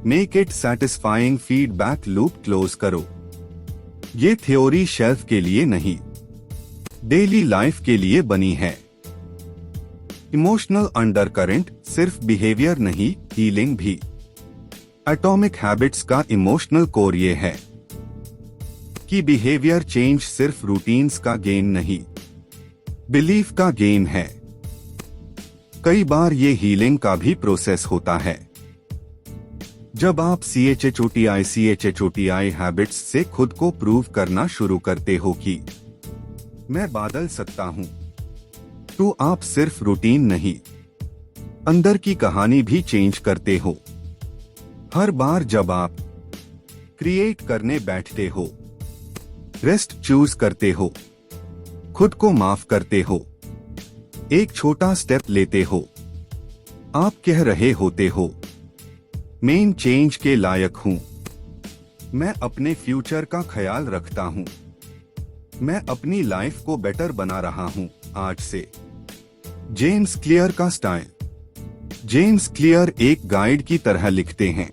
Make it satisfying, feedback loop close करो। ये थ्योरी शेल्फ के लिए नहीं, डेली लाइफ के लिए बनी है। इमोशनल अंडरकरेंट, सिर्फ बिहेवियर नहीं, हीलिंग भी। एटॉमिक हैबिट्स का इमोशनल कोर ये है कि बिहेवियर चेंज सिर्फ रूटीन्स का गेम नहीं, बिलीफ का गेम है। कई बार ये हीलिंग का भी प्रोसेस होता है। जब आप CHHOTI हैबिट्स से खुद को प्रूव करना शुरू करते हो कि मैं बदल सकता हूं, तो आप सिर्फ रूटीन नहीं, अंदर की कहानी भी चेंज करते हो। हर बार जब आप क्रिएट करने बैठते हो, रेस्ट चूज करते हो, खुद को माफ करते हो, एक छोटा स्टेप लेते हो, आप कह रहे होते हो, मेन चेंज के लायक हूँ। मैं अपने फ्यूचर का ख्याल रखता हूँ। मैं अपनी लाइफ को बेटर बना रहा हूँ आज से। जेम्स क्लियर का स्टाइल। जेम्स क्लियर एक गाइड की तरह लिखते हैं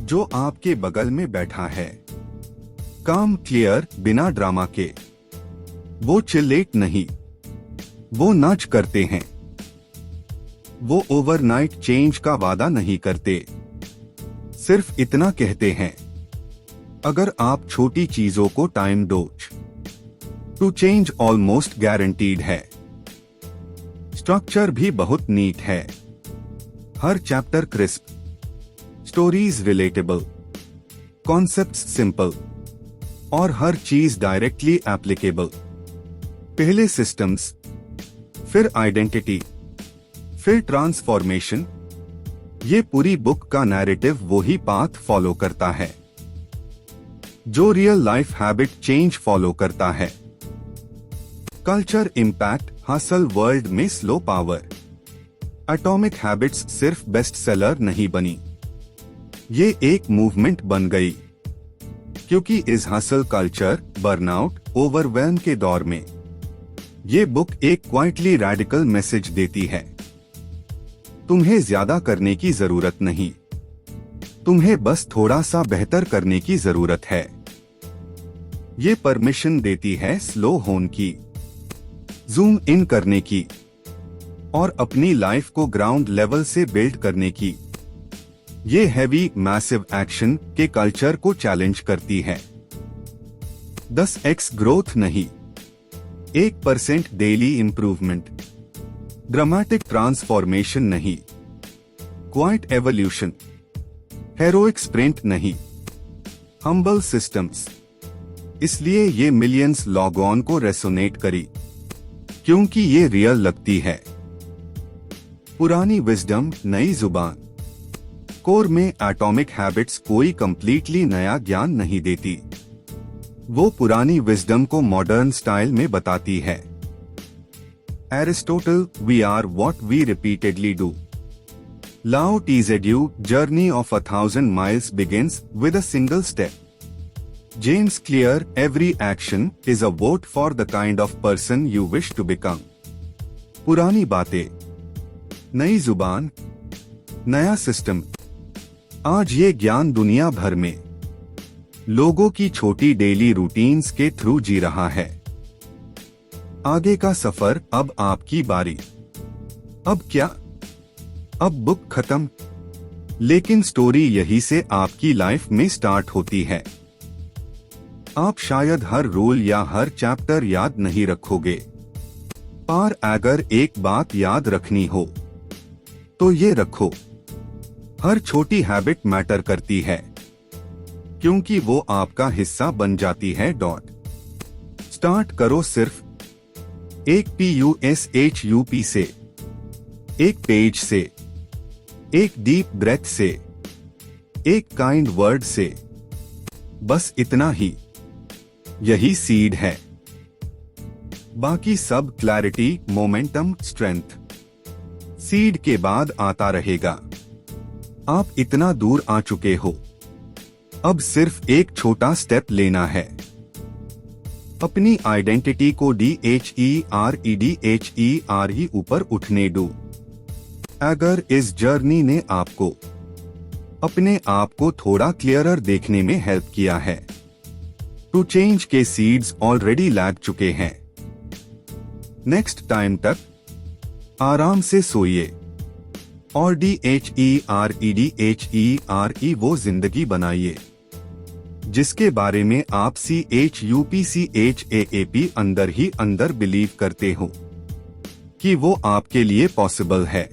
जो आपके बगल में बैठा है। काम क्लियर, बिना ड्रामा के। वो चिल्लेट नहीं, वो नच करते हैं। वो ओवरनाइट चेंज का वादा नहीं करते, सिर्फ इतना कहते हैं, अगर आप छोटी चीजों को टाइम दो टू चेंज ऑलमोस्ट गारंटीड है। स्ट्रक्चर भी बहुत नीट है। हर chapter crisp, stories relatable, concepts simple और हर चीज डायरेक्टली एप्लीकेबल। पहले सिस्टम्स, फिर आइडेंटिटी, फिर ट्रांसफॉर्मेशन। ये पूरी बुक का नैरेटिव वही पाथ फॉलो करता है जो real life habit change follow करता है। Culture impact. हसल वर्ल्ड में स्लो पावर। एटॉमिक हैबिट्स सिर्फ बेस्ट सेलर नहीं बनी, ये एक मूवमेंट बन गई। क्योंकि इस हसल कल्चर, बर्नआउट, ओवरवेल्म के दौर में ये बुक एक क्वाइटली रैडिकल मैसेज देती है। तुम्हें ज्यादा करने की जरूरत नहीं, तुम्हें बस थोड़ा सा बेहतर करने की जरूरत है। ये परमिशन देती है स्लो होने की, जूम इन करने की और अपनी लाइफ को ग्राउंड लेवल से बिल्ड करने की। ये हैवी मैसिव एक्शन के कल्चर को चैलेंज करती है। 10x ग्रोथ नहीं, 1% डेली इंप्रूवमेंट। ड्रामेटिक ट्रांसफॉर्मेशन नहीं, क्वाइट एवोल्यूशन। हेरोइक स्प्रिंट नहीं, हम्बल सिस्टम्स। इसलिए ये मिलियंस लॉग ऑन को रेसोनेट करी, क्योंकि ये रियल लगती है। पुरानी विजडम, नई जुबान। कोर में एटॉमिक हैबिट्स कोई कंप्लीटली नया ज्ञान नहीं देती, वो पुरानी विजडम को मॉडर्न स्टाइल में बताती है। Aristotle, we are what we repeatedly do. Lao Tzu, journey of 1000 miles begins with a single step. James Clear, every action is a vote for the kind of person you wish to become. पुरानी बातें, नई जुबान, नया सिस्टम। आज ये ज्ञान दुनिया भर में लोगों की छोटी डेली रूटीन्स के थ्रू जी रहा है। आगे का सफर अब आपकी बारी। अब क्या? अब बुक खत्म, लेकिन स्टोरी यही से आपकी लाइफ में स्टार्ट होती है। आप शायद हर रूल या हर चैप्टर याद नहीं रखोगे, पर अगर एक बात याद रखनी हो तो ये रखो, हर छोटी हैबिट मैटर करती है, क्योंकि वो आपका हिस्सा बन जाती है। स्टार्ट करो सिर्फ एक PUSHUP से, एक पेज से, एक डीप ब्रेथ से, एक काइंड वर्ड से। बस इतना ही, यही सीड है। बाकी सब क्लैरिटी, मोमेंटम, स्ट्रेंथ। सीड के बाद आता रहेगा। आप इतना दूर आ चुके हो, अब सिर्फ एक छोटा स्टेप लेना है। अपनी आइडेंटिटी को DHERE ऊपर उठने दो। अगर इस जर्नी ने आपको अपने आप को थोड़ा क्लियरर देखने में हेल्प किया है, टू चेंज के सीड्स ऑलरेडी लैग चुके हैं। नेक्स्ट टाइम तक आराम से सोइए और DHERE वो जिंदगी बनाइए जिसके बारे में आप CHUPCHAAP अंदर ही अंदर बिलीव करते हो कि वो आपके लिए पॉसिबल है।